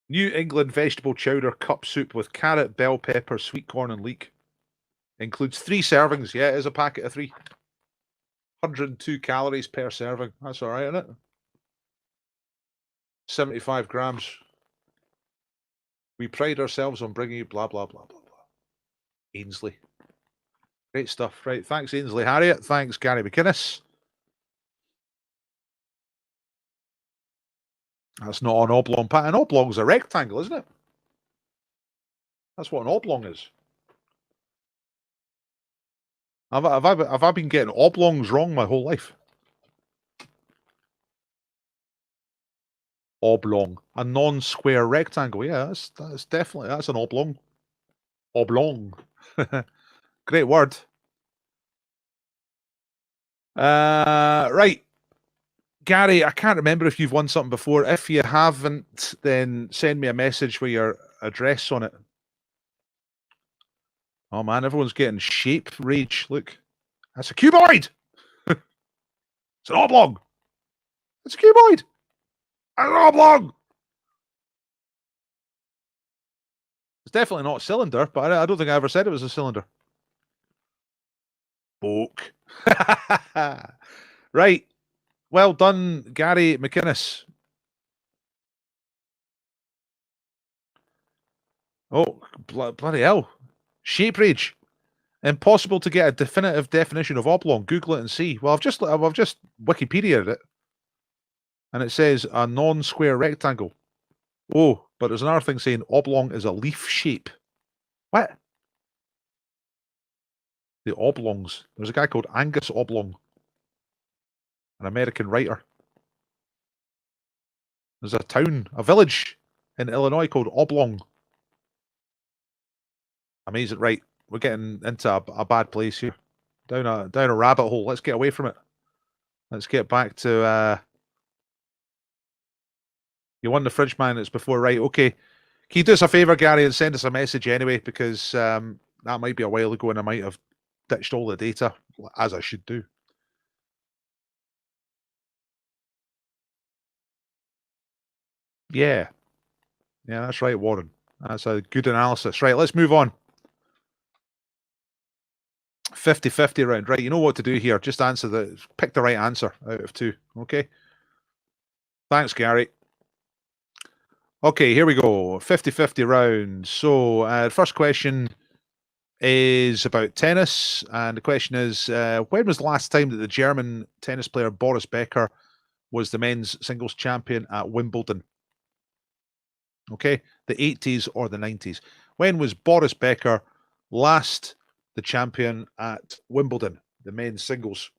[SPEAKER 1] New England vegetable chowder cup soup with carrot, bell pepper, sweet corn, and leek. Includes 3 servings. Yeah, it is a packet of 3. 102 calories per serving. That's all right, isn't it? 75 grams. We pride ourselves on bringing you blah, blah, blah, blah, blah. Ainsley. Great stuff. Right. Thanks, Ainsley Harriet. Thanks, Gary McInnes. That's not an oblong pattern. An oblong's a rectangle, isn't it? That's what an oblong is. Have I been getting oblongs wrong my whole life? Oblong. A non-square rectangle. Yeah, that's definitely, that's an oblong. Oblong. Great word. Right. Gary, I can't remember if you've won something before. If you haven't, then send me a message with your address on it. Oh man, everyone's getting shape rage. Look, that's a cuboid. It's an oblong. It's a cuboid. It's an oblong. It's definitely not a cylinder, but I don't think I ever said it was a cylinder. Boke. Right. Well done, Gary McInnes. Oh, bloody hell. Shape rage. Impossible to get a definitive definition of oblong. Google it and see. Well, I've just Wikipedia'd it. And it says a non-square rectangle. Oh, but there's another thing saying oblong is a leaf shape. What? The oblongs. There's a guy called Angus Oblong, an American writer. There's a town, a village in Illinois called Oblong. Amazing. Right, we're getting into a bad place here. Down a rabbit hole. Let's get away from it. Let's get back to you won the fridge man. It's before, right? Okay. Can you do us a favor, Gary, and send us a message anyway, because that might be a while ago and I might have ditched all the data, as I should do. Yeah. Yeah, that's right, Warren. That's a good analysis. Right, let's move on. 50-50 round. Right, you know what to do here. Just pick the right answer out of 2. Okay. Thanks, Gary. Okay, here we go. 50-50 round. So, first question is about tennis. And the question is, when was the last time that the German tennis player Boris Becker was the men's singles champion at Wimbledon? Okay, the 80s or the 90s. When was Boris Becker last the champion at Wimbledon, the men's singles?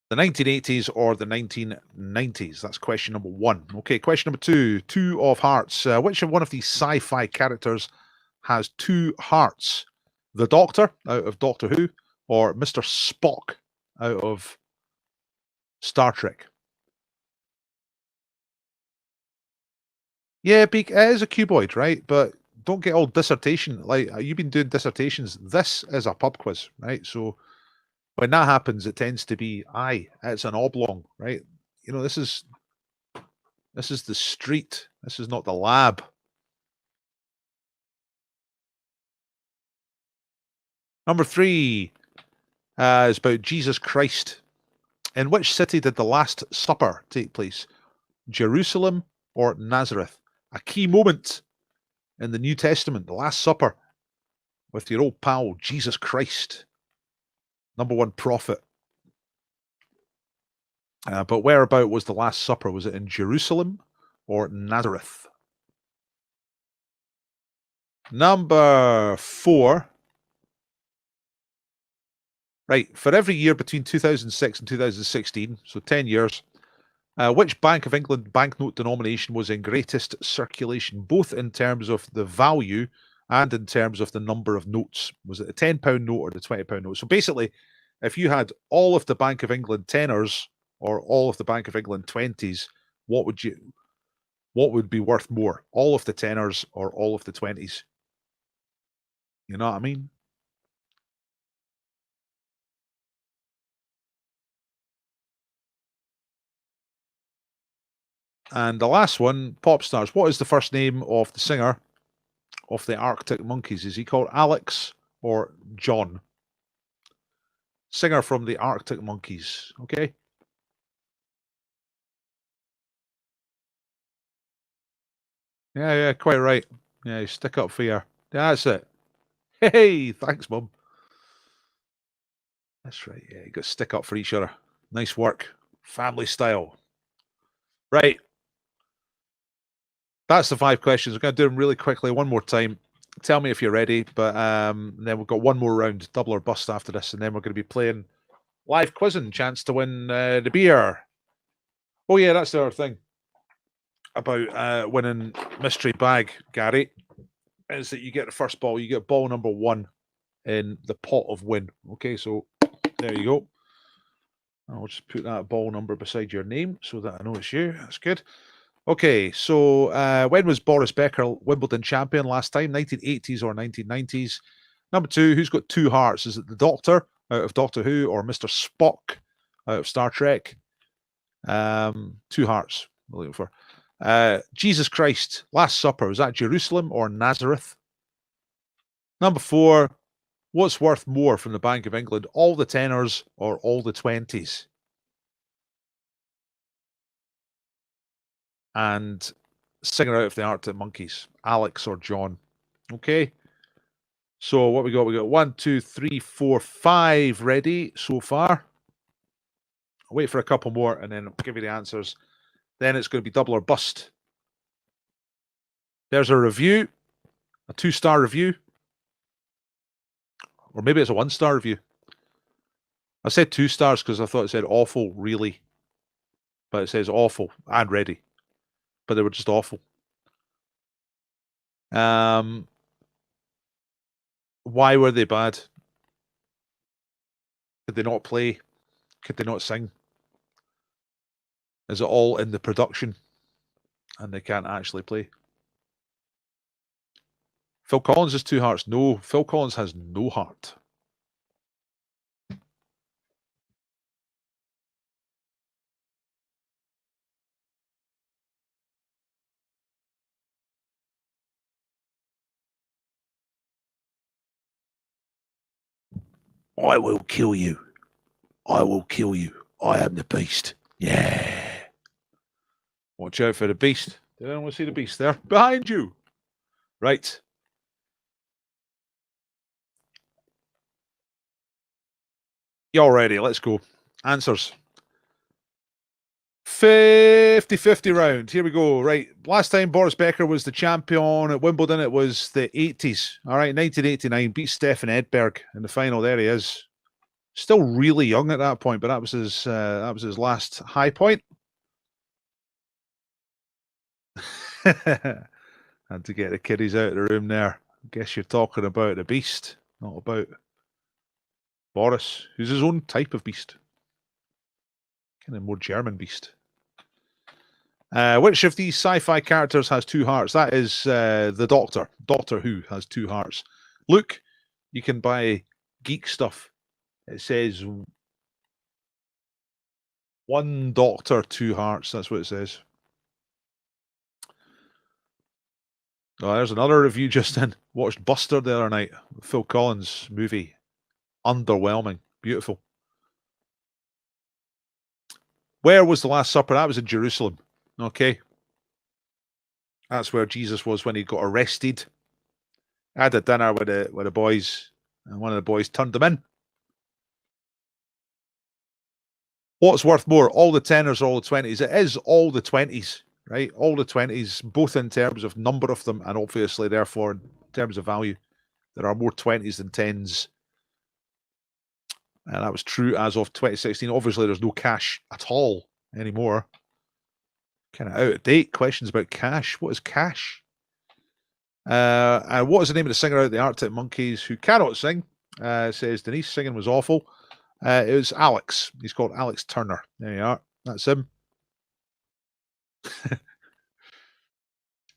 [SPEAKER 1] The 1980s or the 1990s? That's question number 1. Okay, question number 2. 2 of hearts. Which of one of these sci-fi characters has 2 hearts? The Doctor out of Doctor Who or Mr. Spock out of Star Trek? Yeah, it is a cuboid, right? But don't get all dissertation. Like, you've been doing dissertations. This is a pub quiz, right? So when that happens, it tends to be, it's an oblong, right? You know, this is the street. This is not the lab. Number 3 is about Jesus Christ. In which city did the Last Supper take place? Jerusalem or Nazareth? A key moment in the New Testament, the Last Supper, with your old pal, Jesus Christ. Number 1 prophet. But whereabout was the Last Supper? Was it in Jerusalem or Nazareth? Number 4. Right, for every year between 2006 and 2016, so 10 years, which Bank of England banknote denomination was in greatest circulation, both in terms of the value and in terms of the number of notes? Was it the £10 note or the £20 note? So basically, if you had all of the Bank of England tenors or all of the Bank of England 20s, what would be worth more? All of the tenors or all of the 20s? You know what I mean? And the last one, pop stars. What is the first name of the singer of the Arctic Monkeys? Is he called Alex or John? Singer from the Arctic Monkeys. Okay. Yeah, quite right. Yeah, you stick up for your. Yeah, that's it. Hey, thanks, Mum. That's right. Yeah, you got to stick up for each other. Nice work. Family style. Right. That's the 5 questions. We're going to do them really quickly one more time. Tell me if you're ready. But then we've got one more round, double or bust after this, and then we're going to be playing live quizzing, chance to win the beer. Oh yeah, that's the other thing about winning mystery bag, Gary, is that you get the first ball. You get ball number 1 in the pot of win. Okay, so there you go. I'll just put that ball number beside your name so that I know it's you. That's good. Okay, so when was Boris Becker Wimbledon champion last time? 1980s or 1990s? Number 2, who's got 2 hearts? Is it the Doctor out of Doctor Who or Mr. Spock out of Star Trek? 2 hearts we're looking for. Jesus Christ, Last Supper, was that Jerusalem or Nazareth? Number 4, what's worth more from the Bank of England, all the tenors or all the 20s? And singer out of the Arctic Monkeys, Alex or John? Okay. So what we got? We got 1, 2, 3, 4, 5 ready so far. I'll wait for a couple more and then I'll give you the answers. Then it's going to be double or bust. There's a review, a 2-star review. Or maybe it's a 1-star review. I said 2 stars because I thought it said awful, really. But it says awful and ready. But they were just awful. Why were they bad? Could they not play? Could they not sing? Is it all in the production and they can't actually play? Phil Collins has 2 hearts. No, Phil Collins has no heart. I will kill you. I will kill you. I am the beast. Yeah. Watch out for the beast. Did anyone see the beast there? Behind you. Right. You all ready? Let's go. Answers. 50-50 round. Here we go. Right. Last time Boris Becker was the champion at Wimbledon, it was the 80s. All right. 1989. Beat Stefan Edberg in the final. There he is. Still really young at that point, but that was his last high point. Had to get the kiddies out of the room there. I guess you're talking about the beast, not about Boris, who's his own type of beast. Kind of more German beast. Which of these sci-fi characters has 2 hearts? That is the Doctor. Doctor Who has 2 hearts. Look, you can buy geek stuff. It says 1 Doctor, 2 hearts. That's what it says. Oh, there's another review just in. Watched Buster the other night. Phil Collins movie. Underwhelming. Beautiful. Where was the Last Supper? That was in Jerusalem. Okay. That's where Jesus was when he got arrested. I had a dinner with the boys, and one of the boys turned him in. What's worth more, all the tenors or all the 20s? It is all the 20s, right? All the 20s, both in terms of number of them and obviously, therefore, terms of value. There are more 20s than 10s. And that was true as of 2016. Obviously, there's no cash at all anymore. Kind of out of date questions about cash. What is cash? And what is the name of the singer out of the Arctic Monkeys who cannot sing? Says Denise, singing was awful. It was Alex. He's called Alex Turner. There you are. That's him. He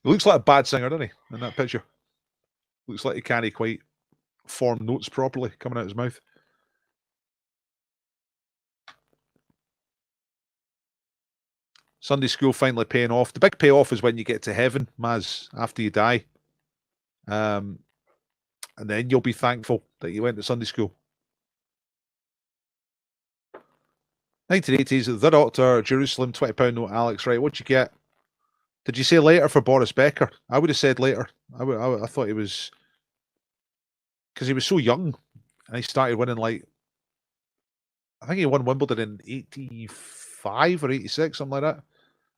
[SPEAKER 1] looks like a bad singer, doesn't he, in that picture? Looks like he can't quite form notes properly coming out of his mouth. Sunday school finally paying off. The big payoff is when you get to heaven, Maz, after you die. And then you'll be thankful that you went to Sunday school. 1980s, The Doctor, Jerusalem, £20 note, Alex. Right, what'd you get? Did you say later for Boris Becker? I would have said later. I thought he was... Because he was so young. And he started winning like... I think he won Wimbledon in 85 or 86, something like that.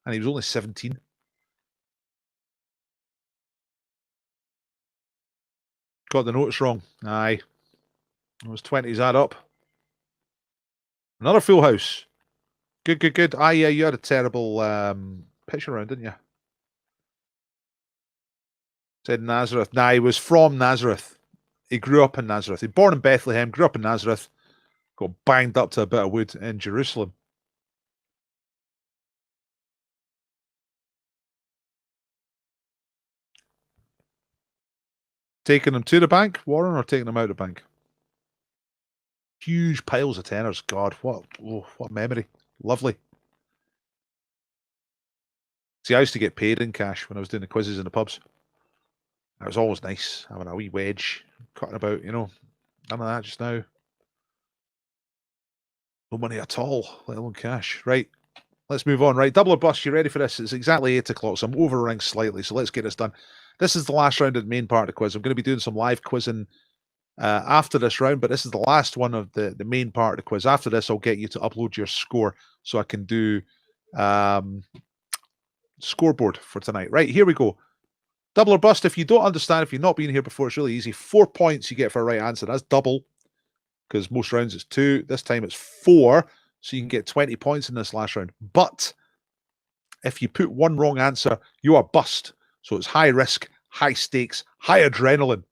[SPEAKER 1] And he was only 17. Got the notes wrong. Aye. Those 20s add up. Another full house. Good, good, good. Aye, yeah, you had a terrible picture around, didn't you? Said Nazareth. Nah, he was from Nazareth. He grew up in Nazareth. He was born in Bethlehem, grew up in Nazareth, got banged up to a bit of wood in Jerusalem. Taking them to the bank, Warren, or taking them out of the bank? Huge piles of tenors. God, what memory. Lovely. See, I used to get paid in cash when I was doing the quizzes in the pubs. That was always nice, having a wee wedge, cutting about, you know. None of that just now. No money at all, let alone cash. Right, let's move on. Right, double or bust, you ready for this? It's exactly 8 o'clock, so I'm overrunning slightly, so let's get this done. This is the last round of the main part of the quiz. I'm going to be doing some live quizzing after this round, but this is the last one of the main part of the quiz. After this, I'll get you to upload your score so I can do scoreboard for tonight. Right, here we go. Double or bust. If you don't understand, if you've not been here before, it's really easy. 4 points you get for a right answer. That's double, because most rounds it's 2. This time it's 4, so you can get 20 points in this last round. But if you put one wrong answer, you are bust. So it's high risk, high stakes, high adrenaline.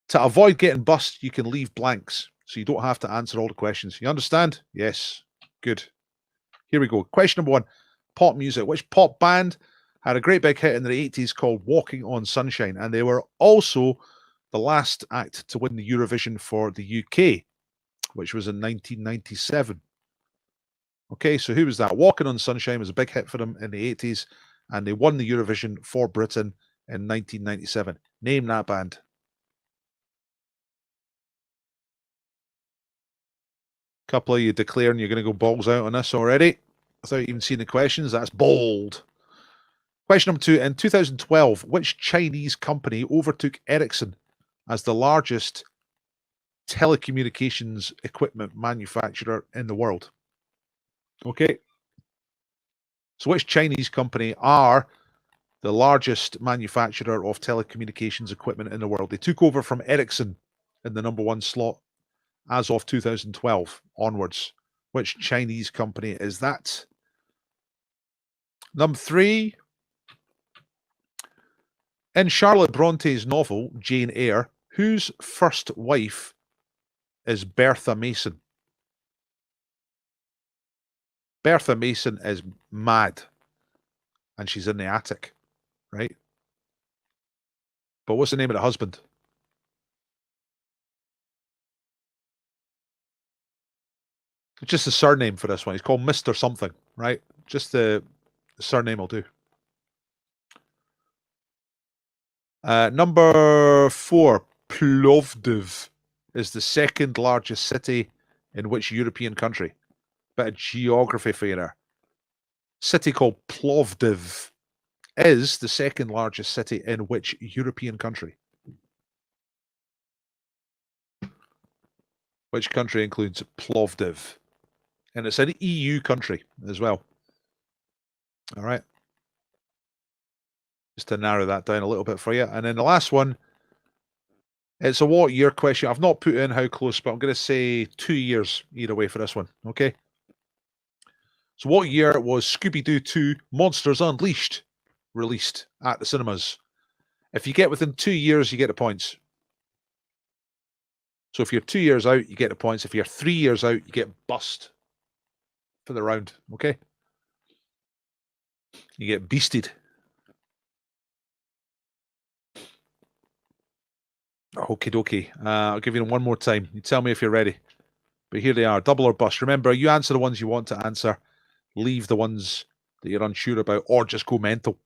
[SPEAKER 1] To avoid getting bust, you can leave blanks, so you don't have to answer all the questions. You understand? Yes. Good. Here we go. Question number 1. Pop music. Which pop band had a great big hit in the 80s called Walking on Sunshine? And they were also the last act to win the Eurovision for the UK, which was in 1997. Okay, so who was that? Walking on Sunshine was a big hit for them in the 80s, and they won the Eurovision for Britain in 1997. Name that band. Couple of you declaring you're going to go balls out on this already without even seeing the questions. That's bold. Question number 2. In 2012, which Chinese company overtook Ericsson as the largest telecommunications equipment manufacturer in the world? Okay. So which Chinese company are the largest manufacturer of telecommunications equipment in the world? They took over from Ericsson in the number 1 slot as of 2012 onwards. Which Chinese company is that? Number 3. In Charlotte Bronte's novel, Jane Eyre, whose first wife is Bertha Mason? Bertha Mason is mad, and she's in the attic, right? But what's the name of the husband? It's just the surname for this one. He's called Mr. Something, right? Just the surname will do. Number 4, Plovdiv is the second largest city in which European country? Bit of geography for you there. City called Plovdiv is the second largest city in which European country? Which country includes Plovdiv? And it's an EU country as well. All right. just to narrow that down a little bit for you. And then the last one, it's a what year question. I've not put in how close, but I'm going to say 2 years either way for this one. Okay. So what year was Scooby-Doo 2 Monsters Unleashed released at the cinemas? If you get within 2 years, you get the points. So if you're 2 years out, you get the points. If you're 3 years out, you get bust for the round. Okay. You get beasted. Okie dokie. I'll give you them one more time. You tell me if you're ready. But here they are. Double or bust. Remember, you answer the ones you want to answer. Leave the ones that you're unsure about, or just go mental.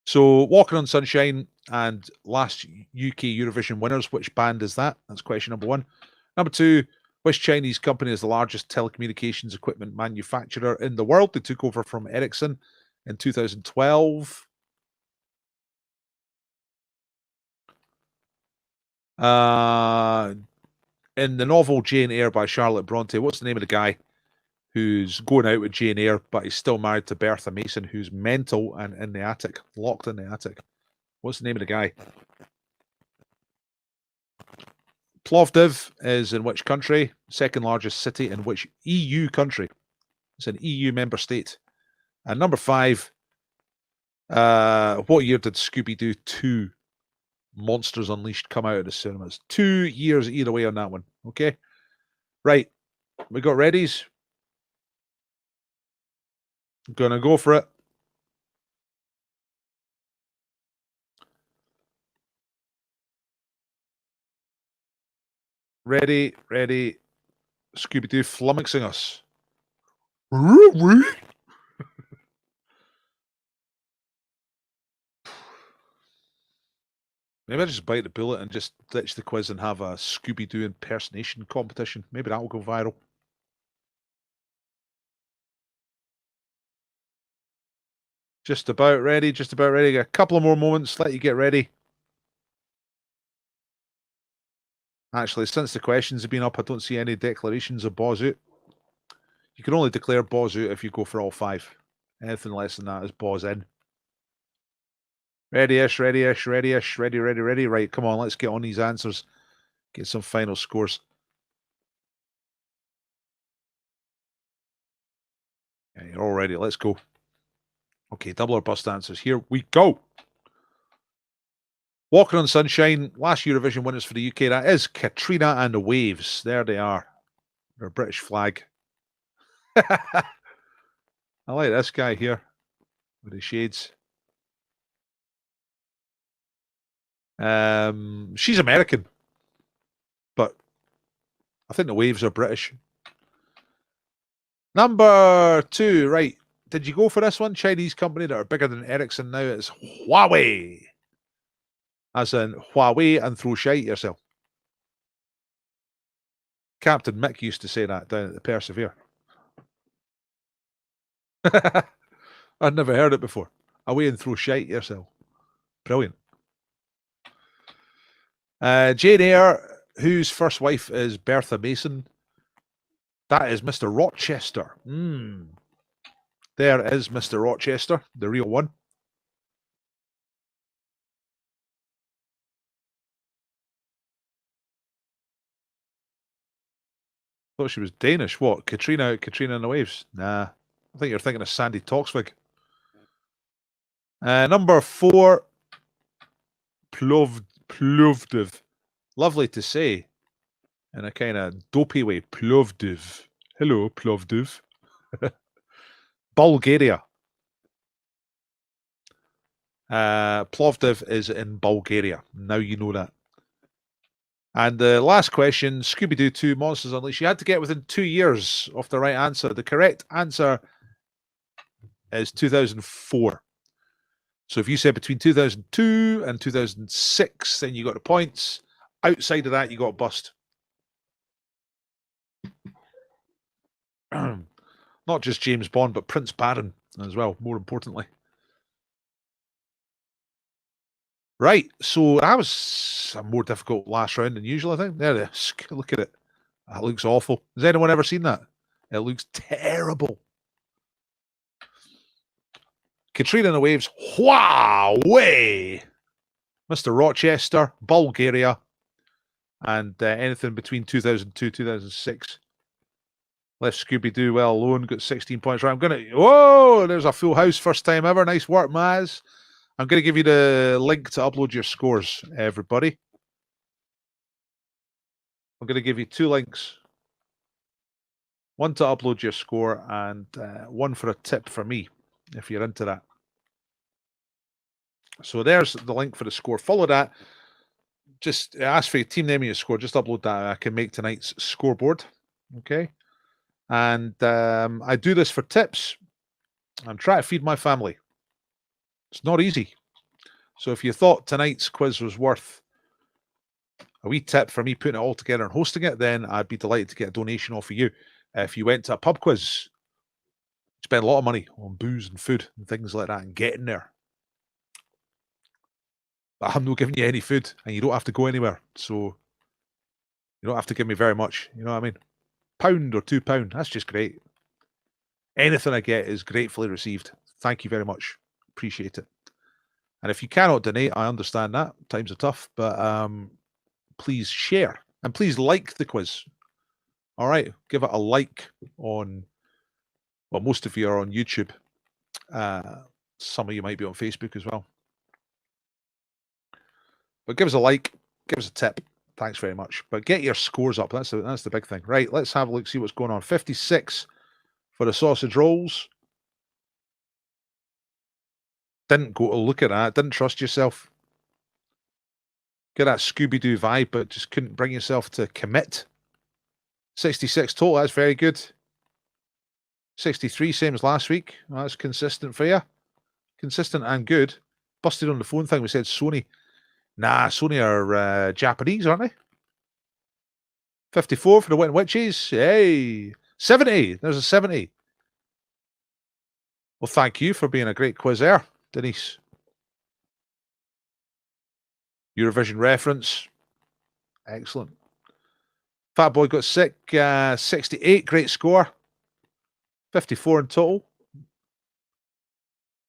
[SPEAKER 1] So, Walking on Sunshine and last UK Eurovision winners. Which band is that? That's question number one. Number two, which Chinese company is the largest telecommunications equipment manufacturer in the world? They took over from Ericsson in 2012. In the novel Jane Eyre by Charlotte Bronte, what's the name of the guy who's going out with Jane Eyre, but he's still married to Bertha Mason, who's mental and in the attic, locked in the attic? What's the name of the guy? Plovdiv is in which country? Second largest city in which EU country? It's an EU member state. And number five, what year did Scooby-Doo 2 Monsters Unleashed come out of the cinemas? 2 years either way on that one. Okay. Right. We got readies. Gonna go for it. Ready. Scooby-Doo flummoxing us. Maybe I just bite the bullet and just ditch the quiz and have a Scooby-Doo impersonation competition. Maybe that will go viral. Just about ready. A couple of more moments, let you get ready. Actually, since the questions have been up, I don't see any declarations of balls out. You can only declare balls out if you go for all five. Anything less than that is balls in. Ready-ish. Ready. Right, come on, let's get on these answers. Get some final scores. Yeah, you're all ready. Let's go. Okay, double or bust answers. Here we go. Walking on Sunshine, last Eurovision winners for the UK. That is Katrina and the Waves. There they are. Their British flag. I like this guy here with the shades. She's American, but I think the Waves are British. Number two, right. Did you go for this one? Chinese company that are bigger than Ericsson now. It's Huawei. As in Huawei and throw shite yourself. Captain Mick used to say that down at the Persevere. I'd never heard it before. Away and throw shite yourself. Brilliant. Jane Eyre, whose first wife is Bertha Mason. That is Mr. Rochester. There is Mr. Rochester, the real one. Thought she was Danish. What? Katrina and the Waves? Nah. I think you're thinking of Sandy Toksvig. Number four, Plovdiv. Lovely to say in a kind of dopey way. Plovdiv. Hello, Plovdiv. Bulgaria. Plovdiv is in Bulgaria. Now you know that. And the last question, Scooby-Doo 2 Monsters Unleashed. You had to get within 2 years of the right answer. The correct answer is 2004. So if you said between 2002 and 2006, then you got the points. Outside of that, you got bust. Not just James Bond, but Prince Baron as well, more importantly. Right, so that was a more difficult last round than usual, I think. There it is. Look at it. That looks awful. Has anyone ever seen that? It looks terrible. Katrina and the Waves, Huawei. Mr. Rochester, Bulgaria, and anything between 2002 2006. Left Scooby-Doo well alone, got 16 points. Right, I'm going to... Whoa, there's a full house, first time ever. Nice work, Maz. I'm going to give you the link to upload your scores, everybody. I'm going to give you 2 links. One to upload your score and one for a tip for me, if you're into that. So there's the link for the score. Follow that. Just ask for your team name and your score. Just upload that. I can make tonight's scoreboard. Okay. And I do this for tips. I'm trying to feed my family. It's not easy. So if you thought tonight's quiz was worth a wee tip for me putting it all together and hosting it, then I'd be delighted to get a donation off of you. If you went to a pub quiz, spend a lot of money on booze and food and things like that and getting there. But I'm not giving you any food and you don't have to go anywhere. So you don't have to give me very much. You know what I mean? £1 or £2. That's just great. Anything I get is gratefully received. Thank you very much. Appreciate it. And if you cannot donate, I understand that. Times are tough. But please share. And please like the quiz. All right. Give it a like on... Well, most of you are on YouTube. Some of you might be on Facebook as well. But give us a like, give us a tip. Thanks very much. But get your scores up. That's the big thing. Right, let's have a look, see what's going on. 56 for the sausage rolls. Didn't go to look at that. Didn't trust yourself. Get that Scooby-Doo vibe, but just couldn't bring yourself to commit. 66 total. That's very good. 63, same as last week. Well, that's consistent for you. Consistent and good. Busted on the phone thing. We said Sony. Nah, Sony are Japanese, aren't they? 54 for the Wet Witches. Hey. 70. There's a 70. Well, thank you for being a great quizzer, Denise. Eurovision reference. Excellent. Fat Boy got sick. 68. Great score. 54 in total.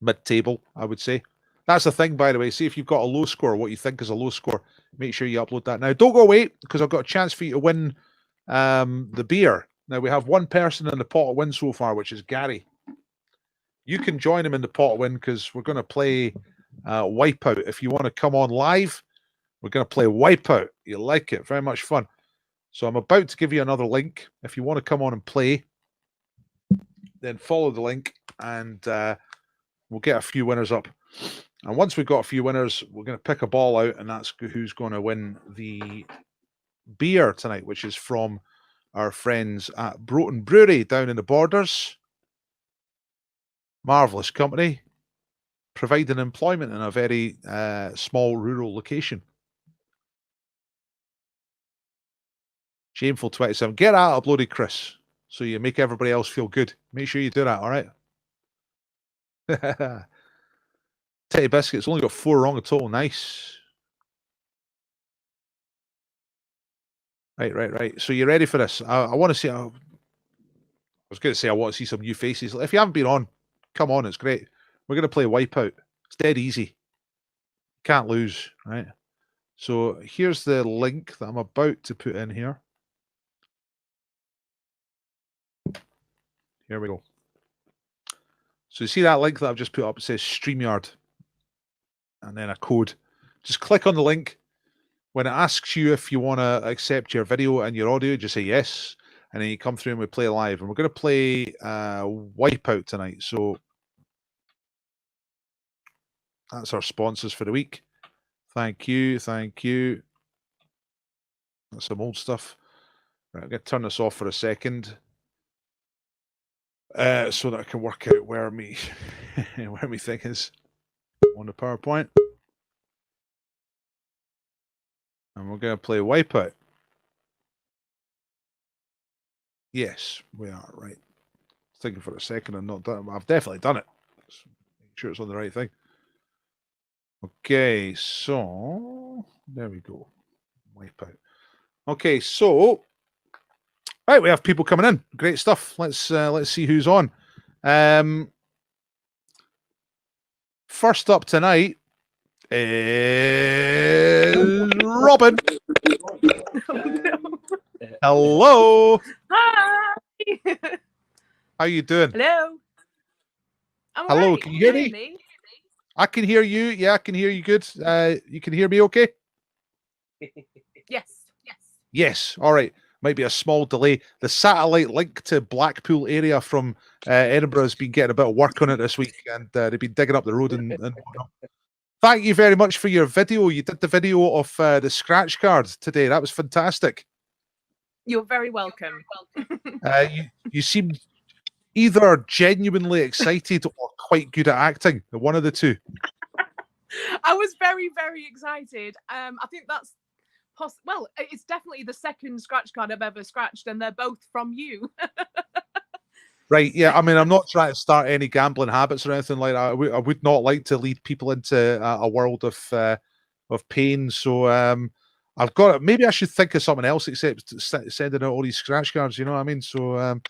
[SPEAKER 1] Mid-table, I would say. That's the thing, by the way. See if you've got a low score, what you think is a low score. Make sure you upload that now. Don't go away, because I've got a chance for you to win the beer. Now, we have one person in the pot to win so far, which is Gary. You can join him in the pot to win, because we're going to play Wipeout. If you want to come on live, we're going to play Wipeout. You like it. Very much fun. So I'm about to give you another link. If you want to come on and play, then follow the link, and we'll get a few winners up. And once we've got a few winners, we're going to pick a ball out, and that's who's going to win the beer tonight, which is from our friends at Broughton Brewery down in the Borders. Marvellous company, providing employment in a very small rural location. Shameful 27. Get out uploaded, Chris, so you make everybody else feel good. Make sure you do that, all right? Teddy Biscuits only got 4 wrong at total. Nice. Right. So you ready for this? I want to see. I was going to say I want to see some new faces. If you haven't been on, come on. It's great. We're going to play Wipeout. It's dead easy. Can't lose, right? So here's the link that I'm about to put in here. Here we go. So you see that link that I've just put up? It says StreamYard. And then a code. Just click on the link. When it asks you if you want to accept your video and your audio, just say yes. And then you come through and we play live. And we're going to play Wipeout tonight. So that's our sponsors for the week. Thank you. Thank you. That's some old stuff. Right, I'm going to turn this off for a second. So that I can work out where me thing is on the PowerPoint. And we're going to play Wipeout. Yes, we are, right. Thinking for a second and not done it. I've definitely done it. Let's make sure it's on the right thing. Okay, so there we go. Wipeout. Okay, so right, we have people coming in. Great stuff. Let's see who's on. First up tonight is Robin. Hello.
[SPEAKER 5] Hi.
[SPEAKER 1] How you doing?
[SPEAKER 5] Hello. I'm
[SPEAKER 1] Hello,
[SPEAKER 5] alright.
[SPEAKER 1] can you hear me? I can hear you. Yeah, I can hear you good. You can hear me okay?
[SPEAKER 5] Yes.
[SPEAKER 1] Yes. All right. Might be a small delay. The satellite link to Blackpool area from Edinburgh has been getting a bit of work on it this week, and they've been digging up the road and whatnot. Thank you very much for your video. You did the video of the scratch card today. That was fantastic.
[SPEAKER 5] You're very welcome.
[SPEAKER 1] You seem either genuinely excited or quite good at acting. One of the two.
[SPEAKER 5] I was very, very excited. I think that's well, it's definitely the second scratch card I've ever scratched, and they're both from you.
[SPEAKER 1] Right, yeah. I mean, I'm not trying to start any gambling habits or anything like that. I would not like to lead people into a world of pain. So I've got. Maybe I should think of something else except sending out all these scratch cards. You know what I mean? So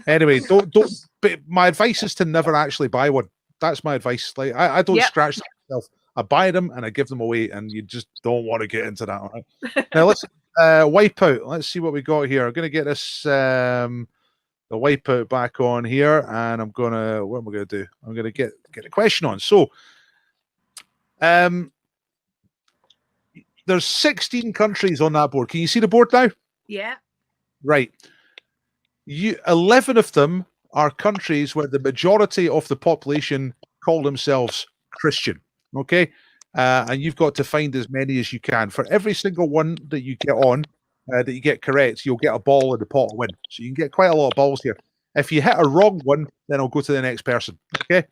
[SPEAKER 1] anyway, don't. But my advice is to never actually buy one. That's my advice. Like I don't scratch them myself. I buy them and I give them away, and you just don't want to get into that. All right. Now let's wipe out. Let's see what we got here. I'm going to get this. The wipeout back on here, and I'm gonna. What am I gonna do? I'm gonna get a question on. So, there's 16 countries on that board. Can you see the board now?
[SPEAKER 5] Yeah.
[SPEAKER 1] Right. 11 of them are countries where the majority of the population call themselves Christian. Okay, and you've got to find as many as you can. For every single one that you get on. That you get correct, you'll get a ball in the pot to win. So you can get quite a lot of balls here. If you hit a wrong one, then I'll go to the next person. Okay.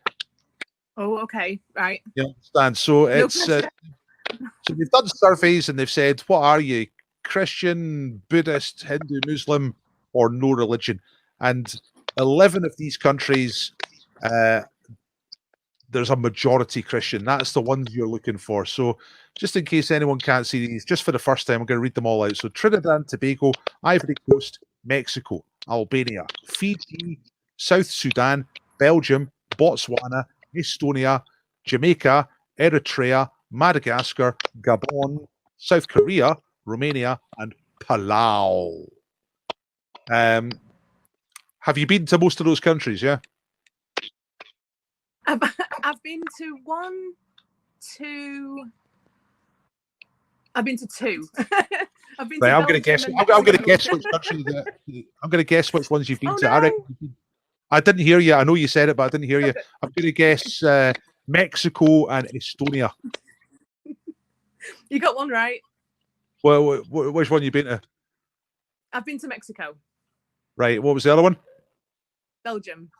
[SPEAKER 5] Oh, okay, right.
[SPEAKER 1] You understand? So it's so they've done surveys and they've said, "What are you? Christian, Buddhist, Hindu, Muslim, or no religion?" And 11 of these countries, there's a majority Christian. That's the ones you're looking for. So just in case anyone can't see these, just for the first time, I'm going to read them all out. So Trinidad and Tobago, Ivory Coast, Mexico, Albania, Fiji, South Sudan, Belgium, Botswana, Estonia, Jamaica, Eritrea, Madagascar, Gabon, South Korea, Romania, and Palau. Have you been to most of those countries? Yeah.
[SPEAKER 5] I've been to one, two. I've been to two. I've been.
[SPEAKER 1] Right,
[SPEAKER 5] to
[SPEAKER 1] I'm going to guess. I'm going to guess which country. I'm going to guess which ones you've been to.
[SPEAKER 5] No.
[SPEAKER 1] I didn't hear you. I know you said it, but I didn't hear you. I'm going to guess Mexico and Estonia.
[SPEAKER 5] You got one right.
[SPEAKER 1] Well, which one you been to?
[SPEAKER 5] I've been to Mexico.
[SPEAKER 1] Right. What was the other one?
[SPEAKER 5] Belgium.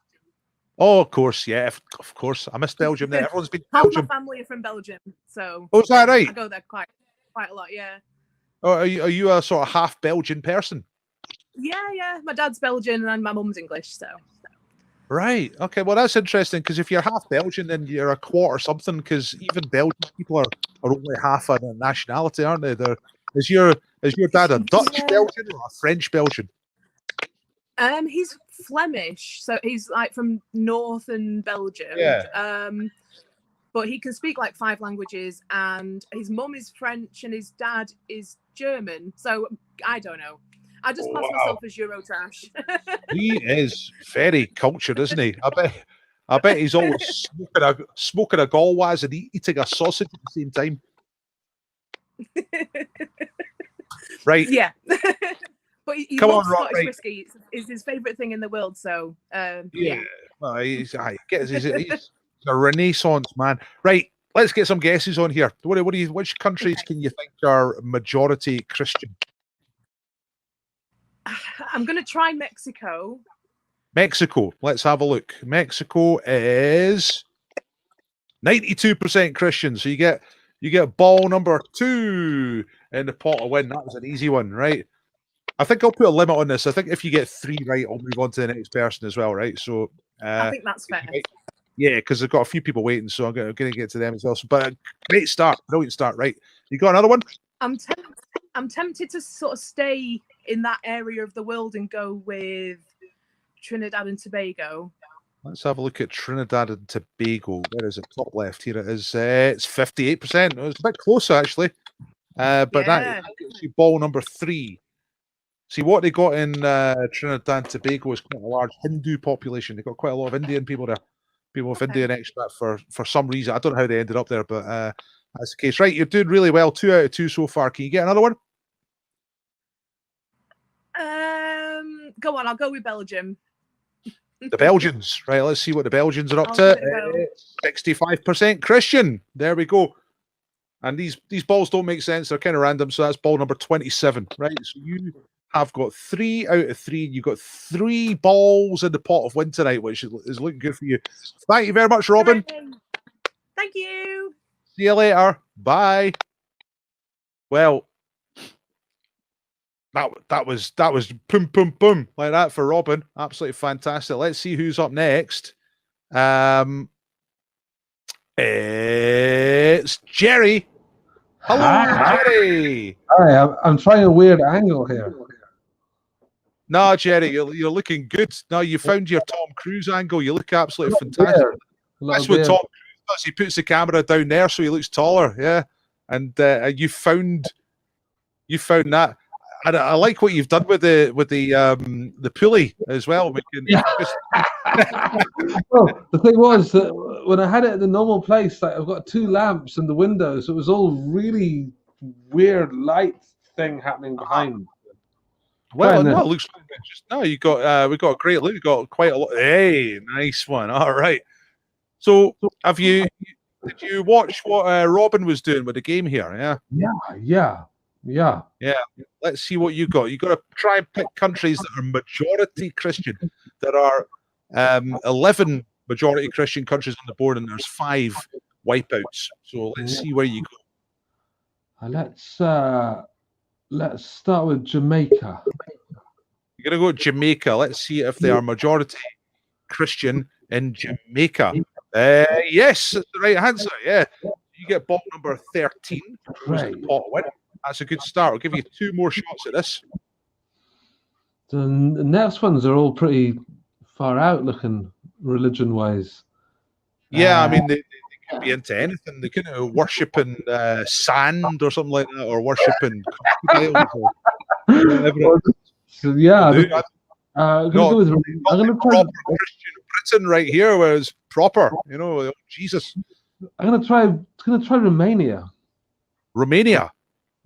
[SPEAKER 1] Oh, of course. Yeah, of course. I missed Belgium there. Everyone's been to
[SPEAKER 5] Half
[SPEAKER 1] Belgium.
[SPEAKER 5] my family are from Belgium, so.
[SPEAKER 1] Oh, is that right?
[SPEAKER 5] I go there quite a lot. Yeah.
[SPEAKER 1] Oh, are you a sort of half Belgian person?
[SPEAKER 5] Yeah. My dad's Belgian and my mum's English, so. Right.
[SPEAKER 1] Okay. Well, that's interesting because if you're half Belgian, then you're a quarter something. Because even Belgian people are only half a nationality, aren't they? Is your dad a Dutch Belgian or a French Belgian?
[SPEAKER 5] He's Flemish, so he's like from northern Belgium.
[SPEAKER 1] Yeah.
[SPEAKER 5] But he can speak like 5 languages, and his mum is French and his dad is German. So I don't know. I just class myself as Eurotrash.
[SPEAKER 1] He is very cultured, isn't he? I bet he's always smoking a Gauloise and eating a sausage at the same time. Right.
[SPEAKER 5] Yeah. But he loves Scottish whiskey. It's his favourite thing in the world. So yeah.
[SPEAKER 1] Well, he's a renaissance man. Right. Let's get some guesses on here. Which countries can you think are majority Christian?
[SPEAKER 5] I'm going to try Mexico.
[SPEAKER 1] Mexico. Let's have a look. Mexico is 92% Christian. So you get ball number 2 in the pot to win. That was an easy one, right? I think I'll put a limit on this. I think if you get 3 right, I'll move on to the next person as well, right? So
[SPEAKER 5] I think that's fair.
[SPEAKER 1] Yeah, because I've got a few people waiting, so I'm going to get to them as well. So, but great start, brilliant start, right? You got another one?
[SPEAKER 5] I'm tempted to sort of stay in that area of the world and go with Trinidad and Tobago.
[SPEAKER 1] Let's have a look at Trinidad and Tobago. Where is it? Top left. Here it is. It's 58%. It's a bit closer, actually. But that gives you ball number 3. See, what they got in Trinidad and Tobago is quite a large Hindu population. They've got quite a lot of Indian people there. People with Indian expat for some reason. I don't know how they ended up there, but that's the case. Right, you're doing really well. 2 out of 2 so far. Can you get another one?
[SPEAKER 5] Go on, I'll go with Belgium.
[SPEAKER 1] The Belgians. Right, let's see what the Belgians are up to. 65% Christian. There we go. And these balls don't make sense. They're kind of random. So that's ball number 27. Right, so you have got 3 out of 3. You've got 3 balls in the pot of win tonight, which is looking good for you. Thank you very much, Robin.
[SPEAKER 5] Thank you.
[SPEAKER 1] See you later. Bye. Well, that was boom, boom, boom, like that for Robin. Absolutely fantastic. Let's see who's up next. It's Jerry. Hello, Jerry.
[SPEAKER 6] Hi, I'm trying a weird angle here.
[SPEAKER 1] No, Jerry, you're looking good. No, you found your Tom Cruise angle. You look absolutely fantastic. That's what Tom Cruise does. He puts the camera down there so he looks taller. Yeah, and you found that. And I like what you've done with the pulley as well. We can
[SPEAKER 6] Well, the thing was that when I had it at the normal place, like I've got 2 lamps in the window, so it was all really weird light thing happening behind.
[SPEAKER 1] Well, no, it looks just no. You got we got a great look. You got quite a lot. Hey, nice one. All right. So, did you watch what Robin was doing with the game here? Yeah. Let's see what you got. You got to try and pick countries that are majority Christian. There are 11 majority Christian countries on the board, and there's 5 wipeouts. So let's see where you
[SPEAKER 6] go. Let's start with Jamaica.
[SPEAKER 1] You're gonna go to Jamaica. Let's see if they are majority Christian in Jamaica. Yes, that's the right answer. Yeah, you get ball number 13.
[SPEAKER 6] Right.
[SPEAKER 1] That's a good start. I'll give you 2 more shots at this.
[SPEAKER 6] The next ones are all pretty far out looking religion-wise.
[SPEAKER 1] Yeah, I mean, they could be into anything. They could be worshipping sand or something like that, or worshipping crocodiles or whatever.
[SPEAKER 6] So, yeah.
[SPEAKER 1] I'm going to try Christian Britain right here, where it's proper. You know, Jesus.
[SPEAKER 6] I'm going to try Romania.
[SPEAKER 1] Romania.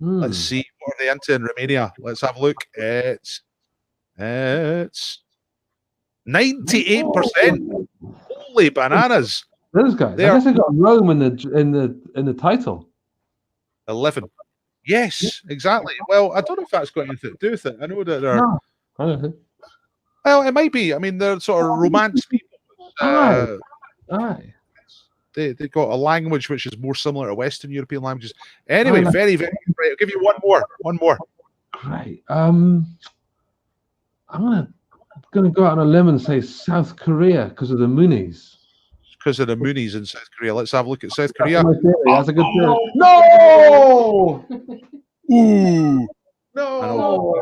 [SPEAKER 1] Let's see what are they into in Romania. Let's have a look. It's 98%. Holy bananas!
[SPEAKER 6] Those guys. I guess they got Rome in the title.
[SPEAKER 1] 11. Yes, exactly. Well, I don't know if that's got anything to do with it. I know that they're.
[SPEAKER 6] No, I don't think.
[SPEAKER 1] Well, it might be. I mean, they're sort of Romance people.
[SPEAKER 6] Aye.
[SPEAKER 1] They got a language which is more similar to Western European languages. Anyway, very, very good. Right, I'll give you one more.
[SPEAKER 6] Great. I'm gonna go out on a limb and say South Korea because of the Moonies.
[SPEAKER 1] Because of the Moonies in South Korea. Let's have a look at South Korea.
[SPEAKER 6] That's a good theory. No!
[SPEAKER 1] Ooh!
[SPEAKER 6] No!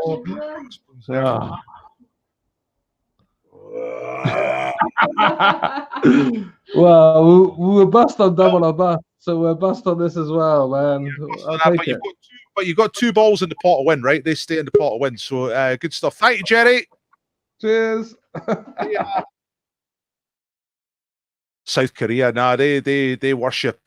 [SPEAKER 6] Well, we were bust on double or bust, so we're bust on this as well, man.
[SPEAKER 1] But you've got 2 balls in the pot of win, right? They stay in the pot of win. So good stuff. Thank you, Jerry.
[SPEAKER 6] Cheers.
[SPEAKER 1] South Korea, they worship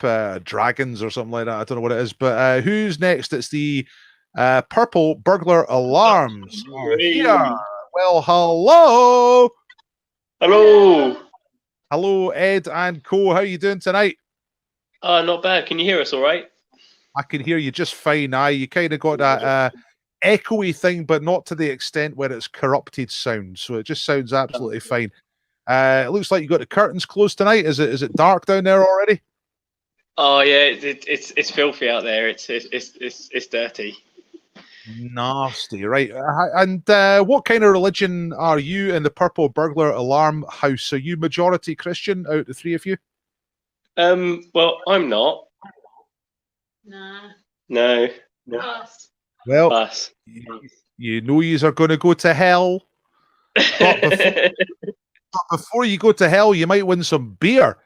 [SPEAKER 1] dragons or something like that. I don't know what it is. But who's next? It's the purple burglar alarms. Here. Well, hello. Hello, Ed and Co. How are you doing tonight?
[SPEAKER 7] Not bad. Can you hear us all right?
[SPEAKER 1] I can hear you just fine. You kind of got that echoey thing, but not to the extent where it's corrupted sound. So it just sounds absolutely fine. It looks like you got the curtains closed tonight. Is it dark down there already?
[SPEAKER 7] Oh yeah, it's filthy out there. It's dirty.
[SPEAKER 1] Nasty, right? And what kind of religion are you in the Purple Burglar Alarm House? Are you majority Christian out of the 3 of you?
[SPEAKER 7] Well, I'm not. No.
[SPEAKER 5] Us.
[SPEAKER 1] Well,
[SPEAKER 7] Us.
[SPEAKER 1] you know you are going to go to hell. But before you go to hell, you might win some beer.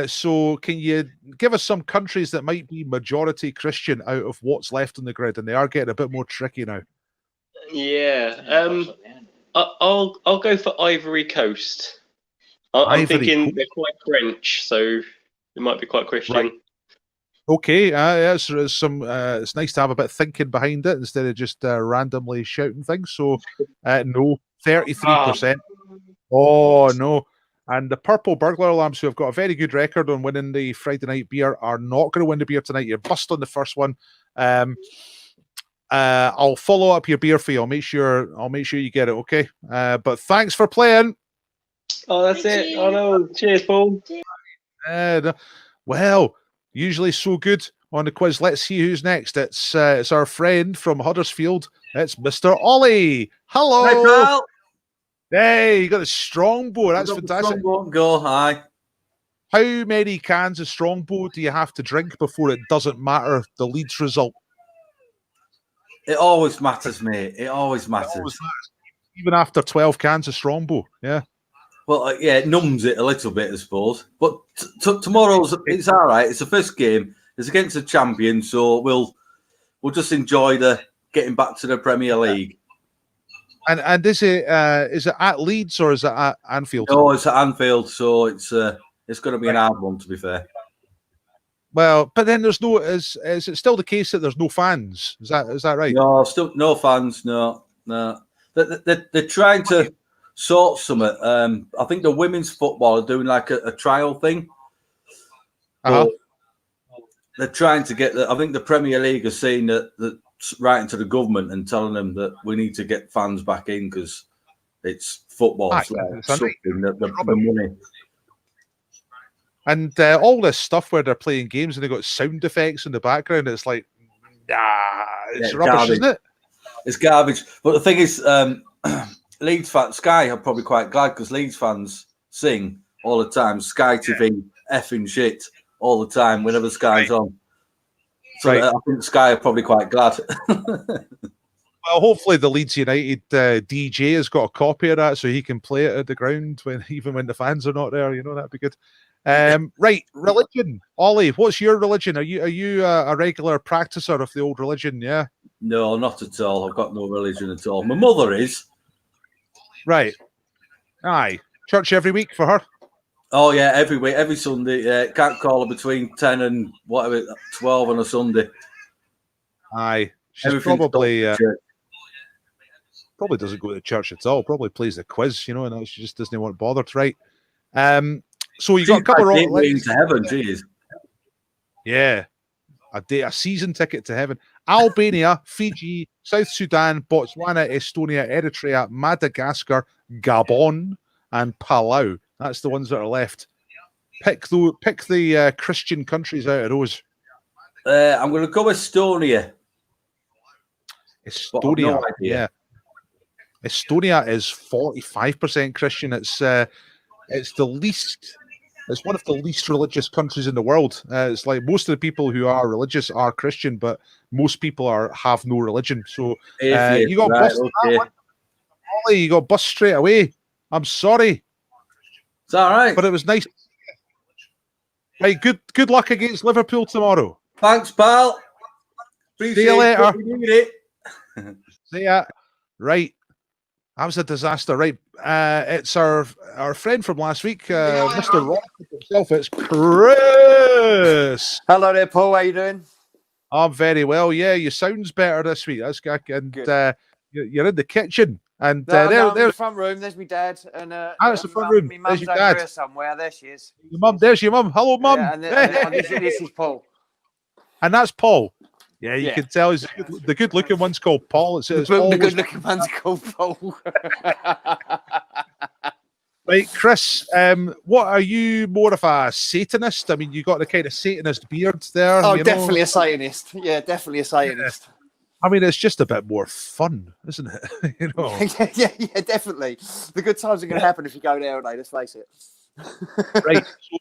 [SPEAKER 1] So can you give us some countries that might be majority Christian out of what's left on the grid? And they are getting a bit more tricky now.
[SPEAKER 7] Yeah. I'll go for Ivory Coast. I'm
[SPEAKER 1] Ivory
[SPEAKER 7] thinking
[SPEAKER 1] Coast.
[SPEAKER 7] they're quite French, so they might be quite Christian.
[SPEAKER 1] Right. Okay, yeah, it's some. It's nice to have a bit of thinking behind it instead of just randomly shouting things. So, no, 33%. Oh no! And the Purple Burglar Lamps, who have got a very good record on winning the Friday night beer, are not going to win the beer tonight. You're bust on the first one. I'll follow up your beer for you. I'll make sure you get it. Okay. But thanks for playing.
[SPEAKER 7] Oh, that's it. Oh no! Cheers, Paul.
[SPEAKER 1] Well, usually so good on the quiz. Let's see who's next. It's our friend from Huddersfield. It's Mr. Ollie. Hello.
[SPEAKER 8] Hi, pal.
[SPEAKER 1] Hey, you got a Strongbow. That's fantastic.
[SPEAKER 8] Strongbow, go. Hi.
[SPEAKER 1] How many cans of Strongbow do you have to drink before it doesn't matter the Leeds result?
[SPEAKER 8] It always matters, mate. It always matters.
[SPEAKER 1] Even after 12 cans of Strongbow, yeah.
[SPEAKER 8] Well, yeah, it numbs it a little bit, I suppose. But tomorrow's it's all right. It's the first game. It's against the champion, so we'll just enjoy the getting back to the Premier League.
[SPEAKER 1] And is it at Leeds or is it at Anfield?
[SPEAKER 8] No, it's at Anfield, so it's going to be an hard one, to be fair.
[SPEAKER 1] Well, but then there's no. Is it still the case that there's no fans? Is that right?
[SPEAKER 8] No, still no fans. No. They're trying to sort something. I think the women's football are doing like a trial thing. They're trying to get. I think the Premier League are saying that writing to the government and telling them that we need to get fans back in because it's football. The money.
[SPEAKER 1] And all this stuff where they're playing games and they've got sound effects in the background, it's like, it's rubbish,
[SPEAKER 8] garbage.
[SPEAKER 1] Isn't it?
[SPEAKER 8] It's garbage. But the thing is, Leeds fans, Sky are probably quite glad because Leeds fans sing all the time. Sky TV effing shit all the time whenever Sky's on. So I think Sky are probably quite glad.
[SPEAKER 1] Well, hopefully the Leeds United DJ has got a copy of that so he can play it at the ground even when the fans are not there. You know, that'd be good. Right, religion. Ollie, what's your religion? Are you a regular practicer of the old religion? Yeah.
[SPEAKER 8] No, not at all. I've got no religion at all. My mother is.
[SPEAKER 1] Right. Aye. Church every week for her.
[SPEAKER 8] Oh yeah, every week, every Sunday. Can't call her between 10 and 12 on a Sunday.
[SPEAKER 1] Aye. She's probably doesn't go to church at all. Probably plays the quiz, you know, and she just doesn't want bothered, right? So you got a couple of
[SPEAKER 8] to heaven, jeez.
[SPEAKER 1] Yeah, a season ticket to heaven. Albania, Fiji, South Sudan, Botswana, Estonia, Eritrea, Madagascar, Gabon, and Palau. That's the ones that are left. Pick the Christian countries out of those.
[SPEAKER 8] I'm going to go Estonia.
[SPEAKER 1] Estonia,
[SPEAKER 8] no
[SPEAKER 1] yeah. Estonia is 45% Christian. It's the least. It's one of the least religious countries in the world. It's like most of the people who are religious are Christian, but most people have no religion. So you got bust that one. Ollie, you got bust straight away. I'm sorry.
[SPEAKER 8] It's all right,
[SPEAKER 1] but it was nice. Right, good luck against Liverpool tomorrow.
[SPEAKER 8] Thanks, pal.
[SPEAKER 1] See you later.
[SPEAKER 8] It.
[SPEAKER 1] See ya. Right. That was a disaster, right? It's our friend from last week, Mr. Rock himself. It's Chris.
[SPEAKER 9] Hello there, Paul. How you doing?
[SPEAKER 1] I'm very well. Yeah, your sound's better this week. That's good. And you're in the kitchen, and
[SPEAKER 9] there's the front room. There's my dad, and
[SPEAKER 1] that's the front room.
[SPEAKER 9] My mum's
[SPEAKER 1] your
[SPEAKER 9] over
[SPEAKER 1] dad
[SPEAKER 9] here somewhere. There she is.
[SPEAKER 1] Your mum. There's your mum. Hello, mum.
[SPEAKER 9] Yeah, and this is Paul.
[SPEAKER 1] And that's Paul. Yeah, you can tell the good-looking one's called Paul.
[SPEAKER 9] The good-looking one's called Paul.
[SPEAKER 1] Right, Chris, what are you more of a Satanist? I mean, you got the kind of Satanist beard there.
[SPEAKER 9] Oh, definitely a Satanist. Yeah, definitely a Satanist.
[SPEAKER 1] I mean, it's just a bit more fun, isn't it? You know.
[SPEAKER 9] yeah, definitely. The good times are going to happen if you go there, let's face it.
[SPEAKER 1] Right. So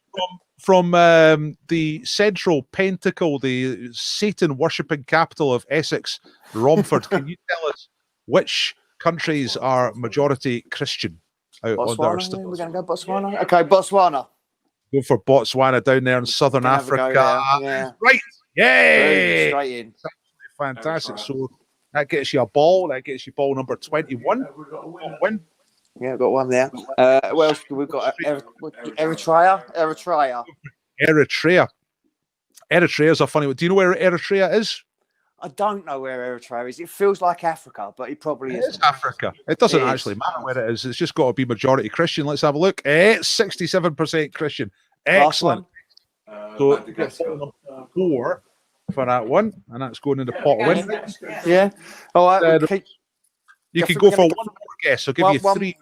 [SPEAKER 1] from the central pentacle, the Satan worshipping capital of Essex, Romford, can you tell us which countries are majority Christian? out onto our
[SPEAKER 9] Botswana. We're going to go Botswana. Okay, Botswana.
[SPEAKER 1] Go for Botswana down there in southern
[SPEAKER 9] Gonna have a go
[SPEAKER 1] Africa.
[SPEAKER 9] there, yeah.
[SPEAKER 1] Right.
[SPEAKER 9] Boom,
[SPEAKER 1] Yay!
[SPEAKER 9] straight in.
[SPEAKER 1] Fantastic. So that gets you a ball. That gets you ball number 21. Win.
[SPEAKER 9] Yeah, got one there. What else? We've got Eritrea.
[SPEAKER 1] Eritrea. Eritrea is a funny one. Do you know where Eritrea is?
[SPEAKER 9] I don't know where Eritrea is. It feels like Africa, but it probably
[SPEAKER 1] It is
[SPEAKER 9] isn't.
[SPEAKER 1] Africa. It doesn't
[SPEAKER 9] It is.
[SPEAKER 1] actually matter where it is. It's just got to be majority Christian. Let's have a look. 67% Christian. Excellent. So ball number 4 for that one, and that's going in the pot win.
[SPEAKER 9] Yeah. All right.
[SPEAKER 1] You can go for one more guess. I'll give you 3.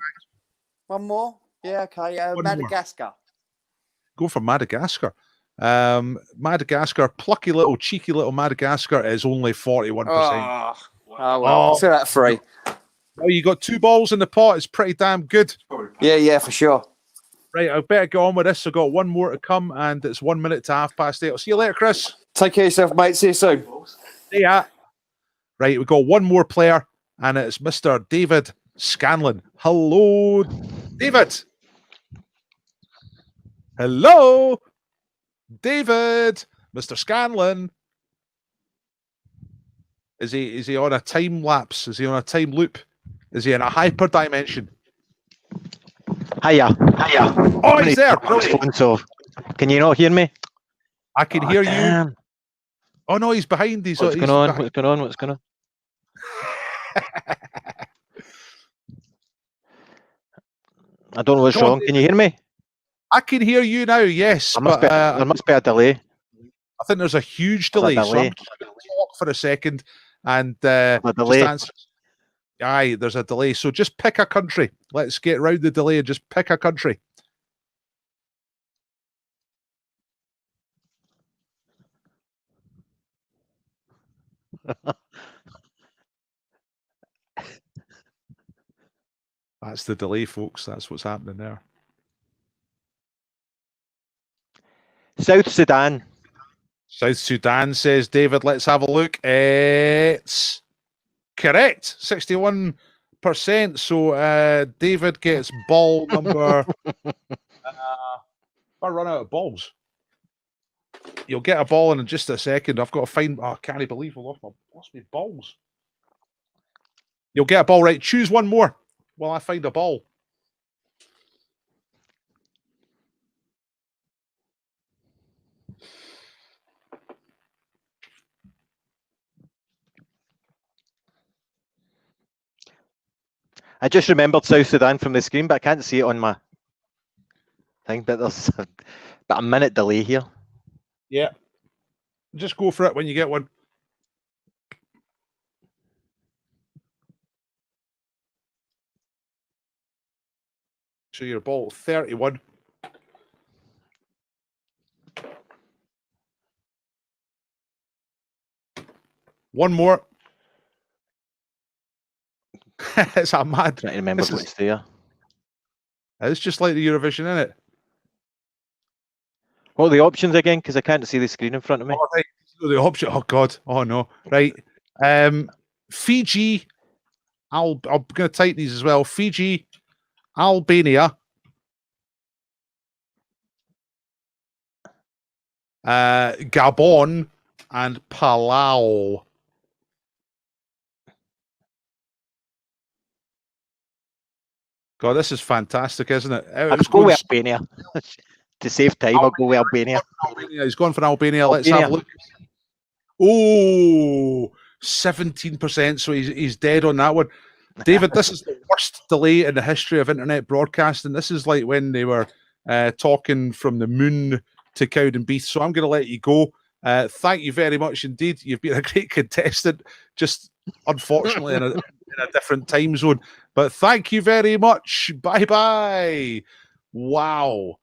[SPEAKER 9] One more. Yeah. Okay.
[SPEAKER 1] One
[SPEAKER 9] Madagascar.
[SPEAKER 1] Go for Madagascar. Madagascar, plucky little, cheeky little Madagascar is only 41%.
[SPEAKER 9] Oh well. So that 3.
[SPEAKER 1] Well, you got 2 balls in the pot. It's pretty damn good.
[SPEAKER 9] Yeah, for sure.
[SPEAKER 1] Right, I better get on with this. I've got one more to come, and it's 1 minute to 8:30. I'll see you later, Chris.
[SPEAKER 9] Take care of yourself, mate. See you soon.
[SPEAKER 1] See ya. Right, we've got one more player, and it's Mr. David Scanlon. Hello, David. Hello, David. Mr. Scanlon. Is he on a time lapse? Is he on a time loop? Is he in a hyper dimension?
[SPEAKER 10] Hiya.
[SPEAKER 1] Oh, he's there.
[SPEAKER 10] Phone, so can you not hear me?
[SPEAKER 1] I can hear you. Oh no, he's behind. What's
[SPEAKER 10] going on? What's going on? I don't know what's wrong. Can you hear me?
[SPEAKER 1] I can hear you now. Yes,
[SPEAKER 10] there must be a delay.
[SPEAKER 1] I think there's a huge delay. So I'm just going to talk for a second and
[SPEAKER 10] delay.
[SPEAKER 1] Just answer. Aye, there's a delay. So just pick a country. Let's get around the delay and just pick a country. That's the delay, folks. That's what's happening there.
[SPEAKER 10] South Sudan.
[SPEAKER 1] South Sudan, says David. Let's have a look. It's correct. 61%. So David gets ball number... I run out of balls. You'll get a ball in just a second. I've got to find... Oh, I can't believe I lost my balls. You'll get a ball, right? Choose one more while I find a ball.
[SPEAKER 10] I just remembered South Sudan from the screen, but I can't see it on my thing. But there's about a minute delay here.
[SPEAKER 1] Yeah. Just go for it when you get one. So your ball 31. One more. It's a mad.
[SPEAKER 10] Trying to remember what's there.
[SPEAKER 1] It's just like the Eurovision, isn't it?
[SPEAKER 10] What are the options again? Because I can't see the screen in front of me.
[SPEAKER 1] Oh, right. So the option. Oh God. Oh no. Right. Fiji. I'm going to type these as well. Fiji, Albania, Gabon, and Palau. God, this is fantastic, isn't it?
[SPEAKER 10] I'll go with Albania. To save time, I'll go with Albania.
[SPEAKER 1] He's gone for Albania. Let's have a look. Oh, 17%. So he's dead on that one. David, this is the worst delay in the history of internet broadcasting. This is like when they were talking from the moon to Cowdenbeath. So I'm going to let you go. Thank you very much indeed. You've been a great contestant, just unfortunately in a different time zone. But thank you very much. Bye-bye. Wow.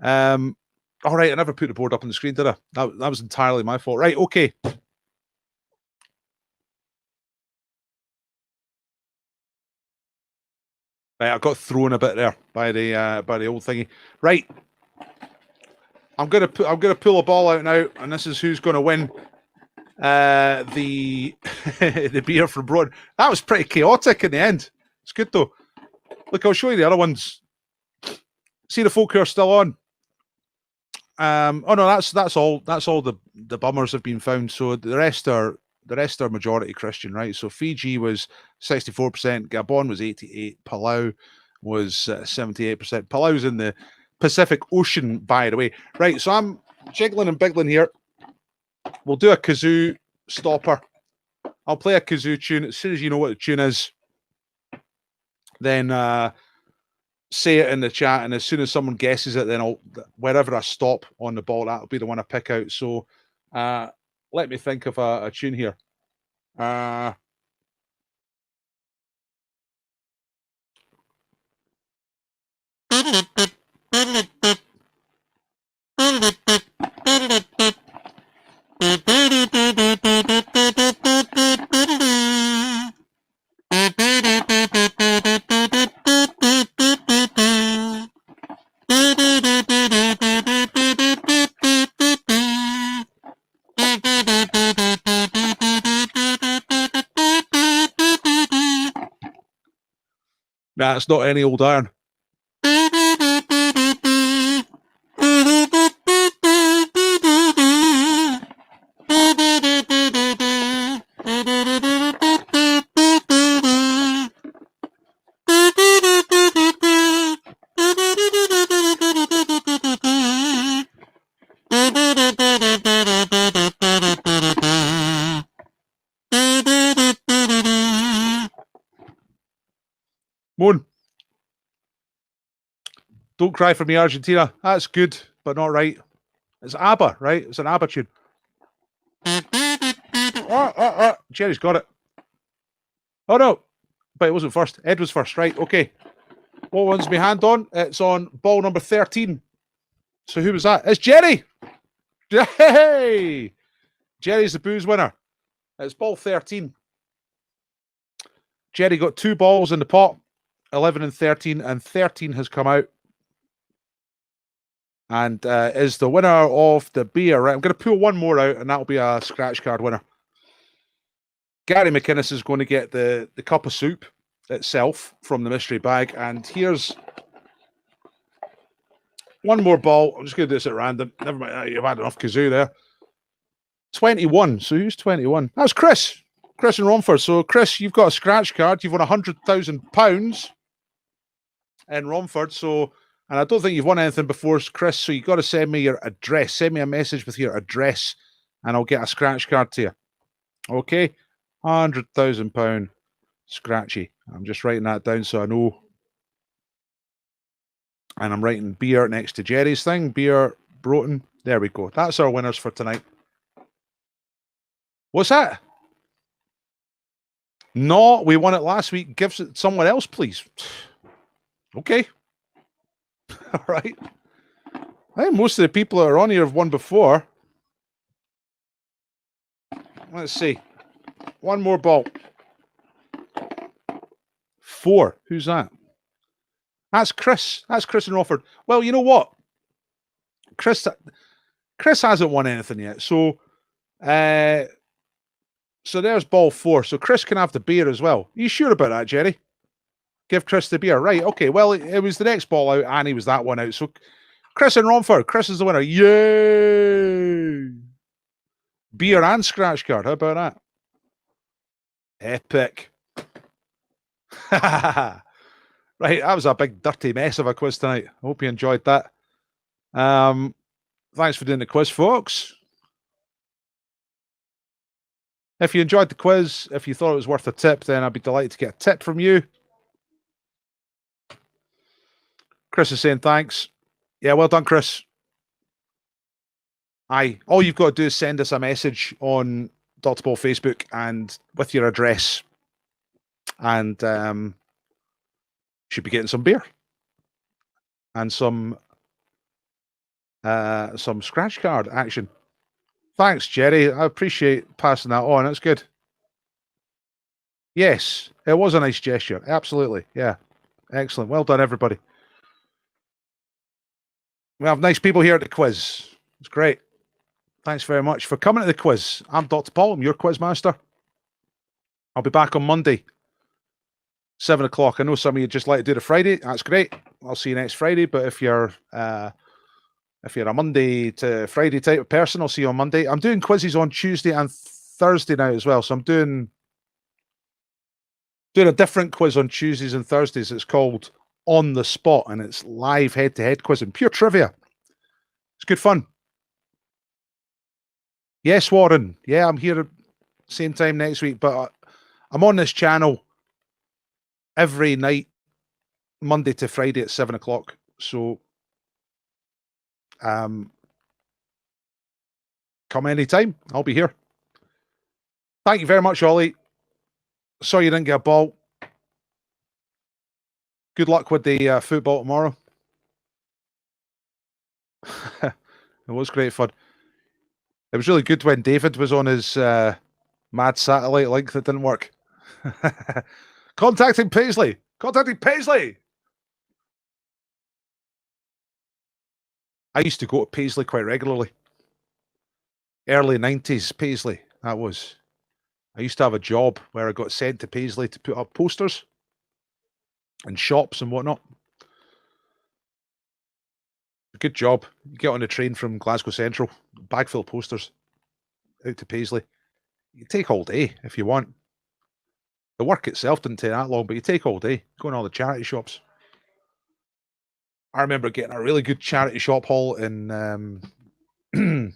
[SPEAKER 1] All right, I never put the board up on the screen, did I? That was entirely my fault. Right, okay. Right, I got thrown a bit there by the old thingy. Right. I'm gonna pull a ball out now, and this is who's gonna win the the beer from Broad. That was pretty chaotic in the end. It's good though. Look, I'll show you the other ones. See the folk who are still on. Oh no, that's all. That's all the bummers have been found. So the rest are majority Christian, right? So Fiji was 64%, Gabon was 88%, Palau was 78%. Palau's in the Pacific Ocean, by the way. Right, so I'm jiggling and biggling here. We'll do a kazoo stopper. I'll play a kazoo tune. As soon as you know what the tune is, then say it in the chat, and as soon as someone guesses it, then wherever I stop on the ball, that'll be the one I pick out. So let me think of a tune here. Nah, it's not any old iron. Moon. Don't cry for me, Argentina. That's good, but not right. It's ABBA, right? It's an ABBA tune. Jerry's got it. Oh no, but it wasn't first. Ed was first, right? Okay. What one's my hand on? It's on ball number 13. So who was that? It's Jerry. Hey, Jerry's the booze winner. It's ball 13. Jerry got 2 balls in the pot, 11 and 13, and 13 has come out. And is the winner of the beer. Right, I'm going to pull one more out, and that'll be a scratch card winner. Gary McInnes is going to get the cup of soup itself from the mystery bag. And here's one more ball. I'm just going to do this at random. Never mind, you've had enough kazoo there. 21. So who's 21? That's Chris. Chris in Romford. So Chris, you've got a scratch card. You've won £100,000 in Romford. So, and I don't think you've won anything before, Chris. So you've got to send me your address. Send me a message with your address, and I'll get a scratch card to you. Okay, £100,000 scratchy. I'm just writing that down so I know. And I'm writing beer next to Jerry's thing. Beer, Broughton. There we go. That's our winners for tonight. What's that? No, we won it last week. Give it someone else, please. Okay. All right. I think most of the people that are on here have won before. Let's see. One more ball. 4. Who's that? That's Chris. That's Chris in Romford. Well, you know what? Chris hasn't won anything yet. So there's ball 4. So Chris can have the beer as well. Are you sure about that, Jerry? Give Chris the beer. Right. Okay. Well, it was the next ball out, and he was that one out. So Chris in Romford. Chris is the winner. Yay! Beer and scratch card. How about that? Epic. Right, that was a big dirty mess of a quiz tonight. I hope you enjoyed that. Thanks for doing the quiz, folks. If you enjoyed the quiz, if you thought it was worth a tip, then I'd be delighted to get a tip from you. Chris is saying thanks. Yeah, well done, Chris. Aye, all you've got to do is send us a message on Dr. Paul Facebook and with your address, and should be getting some beer and some scratch card action. Thanks, Jerry. I appreciate passing that on. That's good. Yes, it was a nice gesture. Absolutely. Yeah. Excellent. Well done, everybody. We have nice people here at the quiz. It's great. Thanks very much for coming to the quiz. I'm Dr. Paul. I'm your quiz master. I'll be back on Monday 7 o'clock. I know some of you just like to do the Friday. That's great. I'll see you next Friday. But if you're a Monday to Friday type of person, I'll see you on Monday. I'm doing quizzes on Tuesday and Thursday now as well. So I'm doing a different quiz on Tuesdays and Thursdays. It's called On the Spot, and it's live head-to-head quizzing, pure trivia. It's good fun. Yes, Warren. Yeah, I'm here same time next week, but I'm on this channel every night, Monday to Friday at 7 o'clock. So come anytime. I'll be here. Thank you very much, Ollie. Sorry you didn't get a ball. Good luck with the football tomorrow. It was great fun. It was really good when David was on his mad satellite link that didn't work. Contacting Paisley. Contacting Paisley. I used to go to Paisley quite regularly. Early 90s Paisley, that was. I used to have a job where I got sent to Paisley to put up posters in shops and whatnot. Good job. You get on the train from Glasgow Central, bag full of posters, out to Paisley. You take all day if you want. The work itself didn't take that long, but you take all day. Go in all the charity shops. I remember getting a really good charity shop haul in can't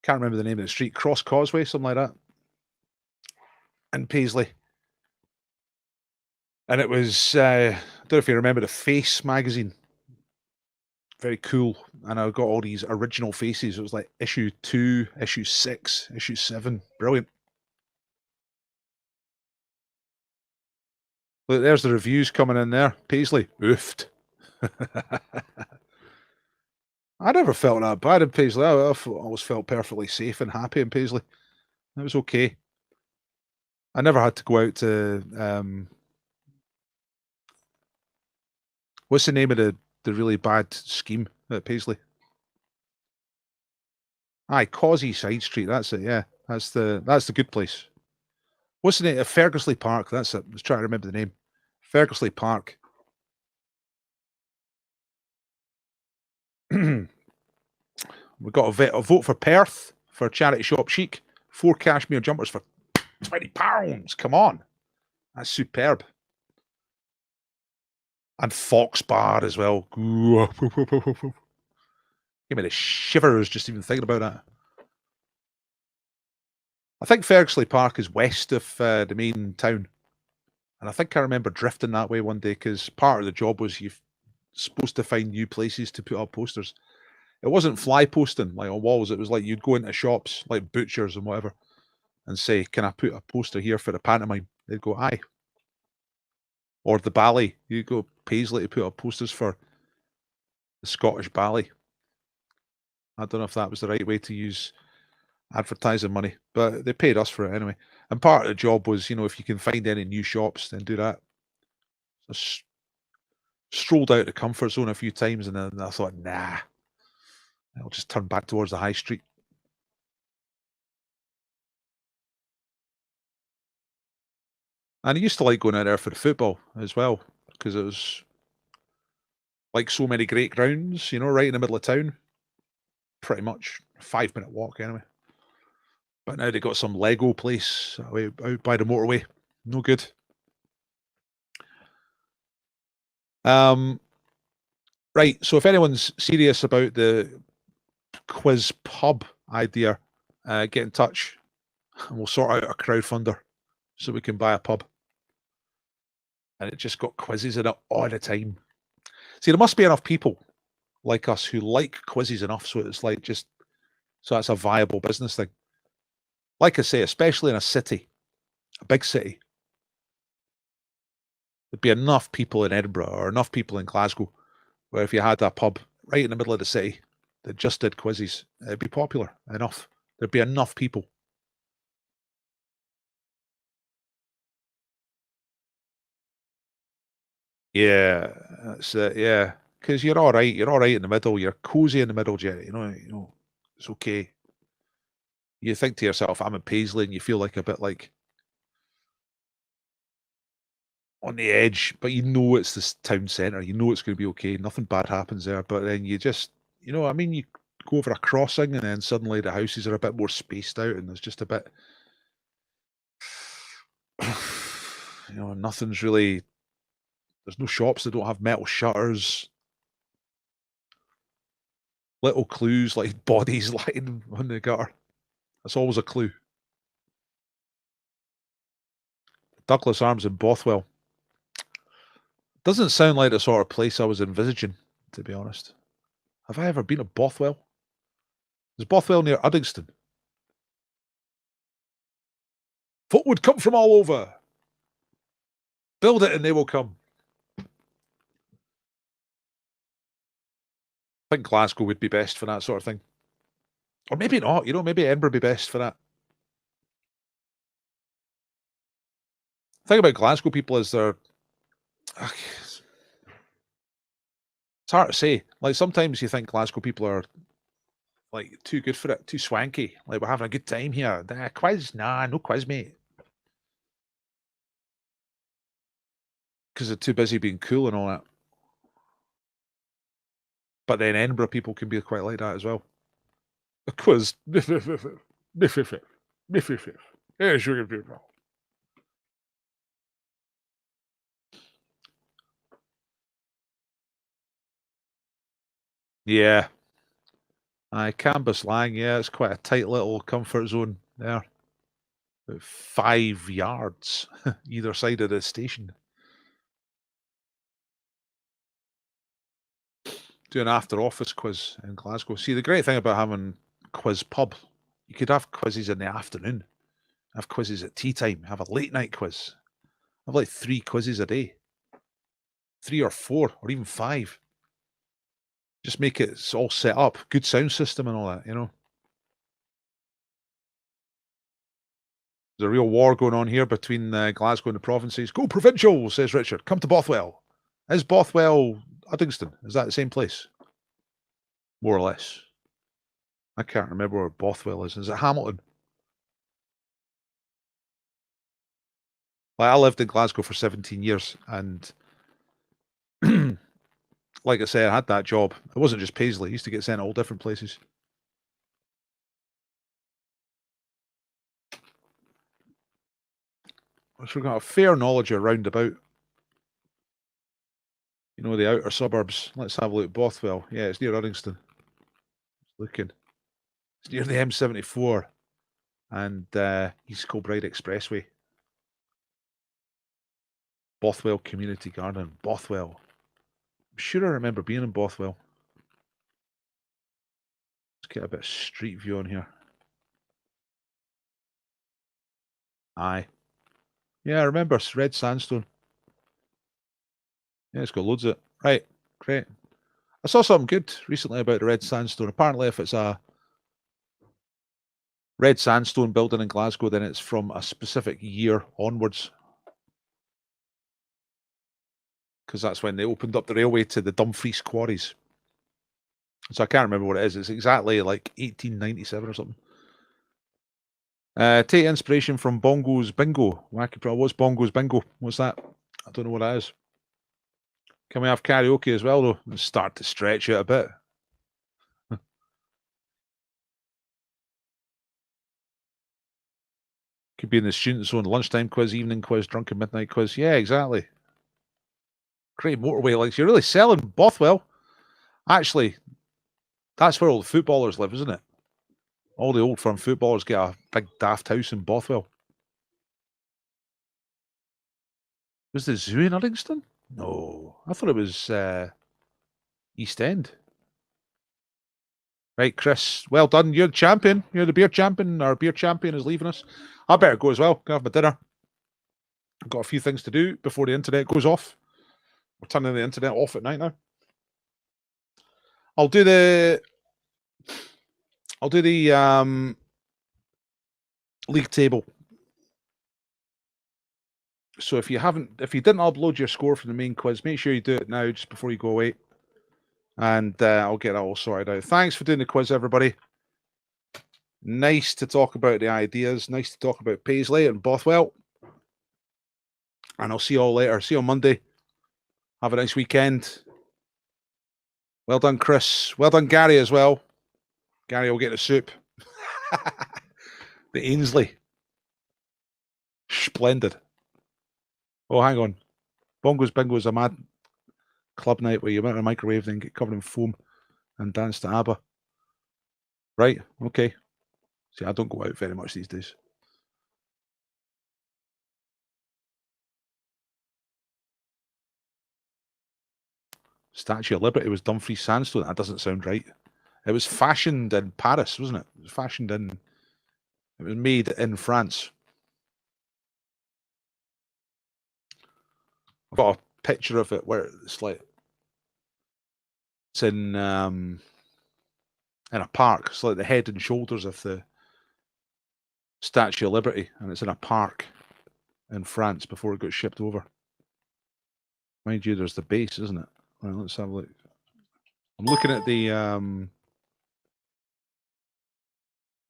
[SPEAKER 1] remember the name of the street, Cross Causeway, something like that, in Paisley. And it was I don't know if you remember the Face magazine. Very cool. And I got all these original faces. It was like issue 2, issue 6, issue 7. Brilliant. Look, there's the reviews coming in there. Paisley, oofed. I never felt that bad in Paisley. I always felt perfectly safe and happy in Paisley. It was okay. I never had to go out to what's the name of the really bad scheme at Paisley? Aye, Causey Side Street. That's it. Yeah, that's the good place. What's the name? Fergusley Park. That's it. I was trying to remember the name. Fergusley Park. We got a vote for Perth for charity shop chic. 4 cashmere jumpers for £20. Come on, that's superb. And Fox Bar as well. Give me the shivers just even thinking about that. I think Fergusley Park is west of the main town. And I think I remember drifting that way one day because part of the job was you're supposed to find new places to put up posters. It wasn't fly posting like on walls. It was like you'd go into shops like butchers and whatever and say, can I put a poster here for the pantomime? They'd go, aye. Or the ballet. You go Paisley to put up posters for the Scottish ballet. I don't know if that was the right way to use advertising money, but they paid us for it anyway. And part of the job was, if you can find any new shops, then do that. So strolled out of the comfort zone a few times, and then I thought, nah, I'll just turn back towards the high street. And I used to like going out there for the football as well, because it was like so many great grounds, right in the middle of town. Pretty much a 5-minute walk anyway. But now they got some Lego place out by the motorway. No good. Right, so if anyone's serious about the quiz pub idea, get in touch and we'll sort out a crowdfunder so we can buy a pub. And it just got quizzes in it all the time. See, there must be enough people like us who like quizzes enough, so it's like so that's a viable business thing. Like I say, especially in a city, a big city, there'd be enough people in Edinburgh or enough people in Glasgow where if you had a pub right in the middle of the city that just did quizzes, it'd be popular enough. There'd be enough people. Yeah, that's it. Yeah, because you're all right. You're all right in the middle. You're cozy in the middle, Jerry. It's okay. You think to yourself, I'm in Paisley, and you feel like a bit like on the edge, but you know it's this town centre. You know it's going to be okay. Nothing bad happens there. But then you just, you know, I mean, you go over a crossing and then suddenly the houses are a bit more spaced out and there's just a bit, you know, nothing's really, there's no shops that don't have metal shutters. Little clues like bodies lying on the gutter. That's always a clue. Douglas Arms in Bothwell. Doesn't sound like the sort of place I was envisaging, to be honest. Have I ever been to Bothwell? Is Bothwell near Uddingston? Folk would come from all over. Build it and they will come. I think Glasgow would be best for that sort of thing. Or maybe not, you know, maybe Edinburgh would be best for that. The thing about Glasgow people is they're... It's hard to say. Like, sometimes you think Glasgow people are like too good for it, too swanky. Like, we're having a good time here. Quiz? Nah, no quiz, mate. Because they're too busy being cool and all that. But then Edinburgh people can be quite like that as well. A quiz. Yeah. Canvas Lang, yeah, it's quite a tight little comfort zone there. About 5 yards either side of the station. Do an after office quiz in Glasgow. See, the great thing about having quiz pub, you could have quizzes in the afternoon, have quizzes at tea time, have a late night quiz. Have like 3 quizzes a day. 3 or 4 or even 5. Just make it all set up. Good sound system and all that, you know. There's a real war going on here between Glasgow and the provinces. Go provincial, says Richard. Come to Bothwell. Is Bothwell Uddingston? Is that the same place? More or less. I can't remember where Bothwell is. Is it Hamilton? Like, I lived in Glasgow for 17 years and like I said, I had that job. It wasn't just Paisley. I used to get sent to all different places. So we've got a fair knowledge around about, you know, the outer suburbs. Let's have a look at Bothwell. Yeah, it's near Uddingston. Looking. It's near the M74 and East Kilbride Expressway. Bothwell Community Garden. Bothwell. I'm sure I remember being in Bothwell. Let's get a bit of street view on here. Aye. Yeah, I remember red sandstone. Yeah, it's got loads of it. Right, great. I saw something good recently about the red sandstone. Apparently, if it's a red sandstone building in Glasgow, then it's from a specific year onwards. Because that's when they opened up the railway to the Dumfries quarries. So I can't remember what it is. It's exactly like 1897 or something. Take inspiration from Bongo's Bingo. Wacky Pro. What's Bongo's Bingo? What's that? I don't know what that is. Can we have karaoke as well, though? Let's start to stretch it a bit. Could be in the student zone. Lunchtime quiz, evening quiz, drunken midnight quiz. Yeah, exactly. Great motorway links. You're really selling Bothwell. Actually, that's where all the footballers live, isn't it? All the old firm footballers get a big daft house in Bothwell. Was the zoo in Uddingston? No. I thought it was East End. Right, Chris. Well done. You're the champion. You're the beer champion. Our beer champion is leaving us. I better go as well. Go have my dinner. I've got a few things to do before the internet goes off. We're turning the internet off at night now. I'll do the league table. So if you didn't upload your score from the main quiz, make sure you do it now just before you go away. And I'll get that all sorted out. Thanks for doing the quiz, everybody. Nice to talk about the ideas. Nice to talk about Paisley and Bothwell. And I'll see you all later. See you on Monday. Have a nice weekend. Well done, Chris. Well done, Gary, as well. Gary will get the soup. The Ainsley. Splendid. Oh, hang on. Bongos Bingo is a mad club night where you went in a microwave, then get covered in foam and dance to ABBA. Right, okay. See, I don't go out very much these days. Statue of Liberty was Dumfries sandstone. That doesn't sound right. It was fashioned in Paris, wasn't it? It was fashioned in... It was made in France. I've got a picture of it where it's like... It's in a park. It's like the head and shoulders of the Statue of Liberty. And it's in a park in France before it got shipped over. Mind you, there's the base, isn't it? Right, let's have a look. I'm looking at the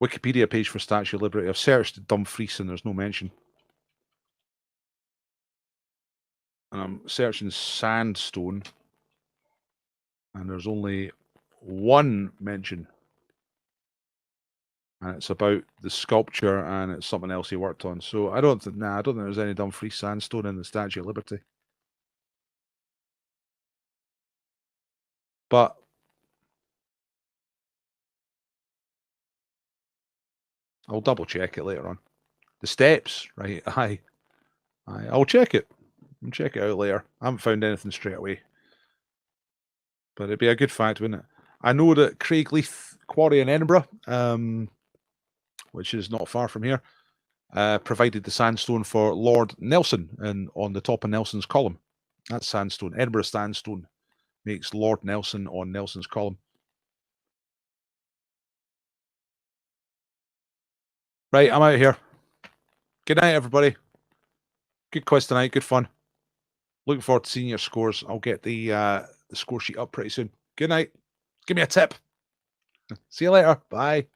[SPEAKER 1] Wikipedia page for Statue of Liberty. I've searched Dumfries and there's no mention. And I'm searching sandstone. And there's only one mention. And it's about the sculpture and it's something else he worked on. So I don't think there's any Dumfries sandstone in the Statue of Liberty. But I'll double check it later on. The steps, right? I'll check it. I'll check it out later. I haven't found anything straight away. But it'd be a good fact, wouldn't it? I know that Craigleith Quarry in Edinburgh, which is not far from here, provided the sandstone for Lord Nelson and on the top of Nelson's column. That's sandstone. Edinburgh sandstone makes Lord Nelson on Nelson's column. Right, I'm out of here. Good night, everybody. Good quiz tonight. Good fun. Looking forward to seeing your scores. I'll get the score sheet up pretty soon. Good night. Give me a tip. See you later. Bye.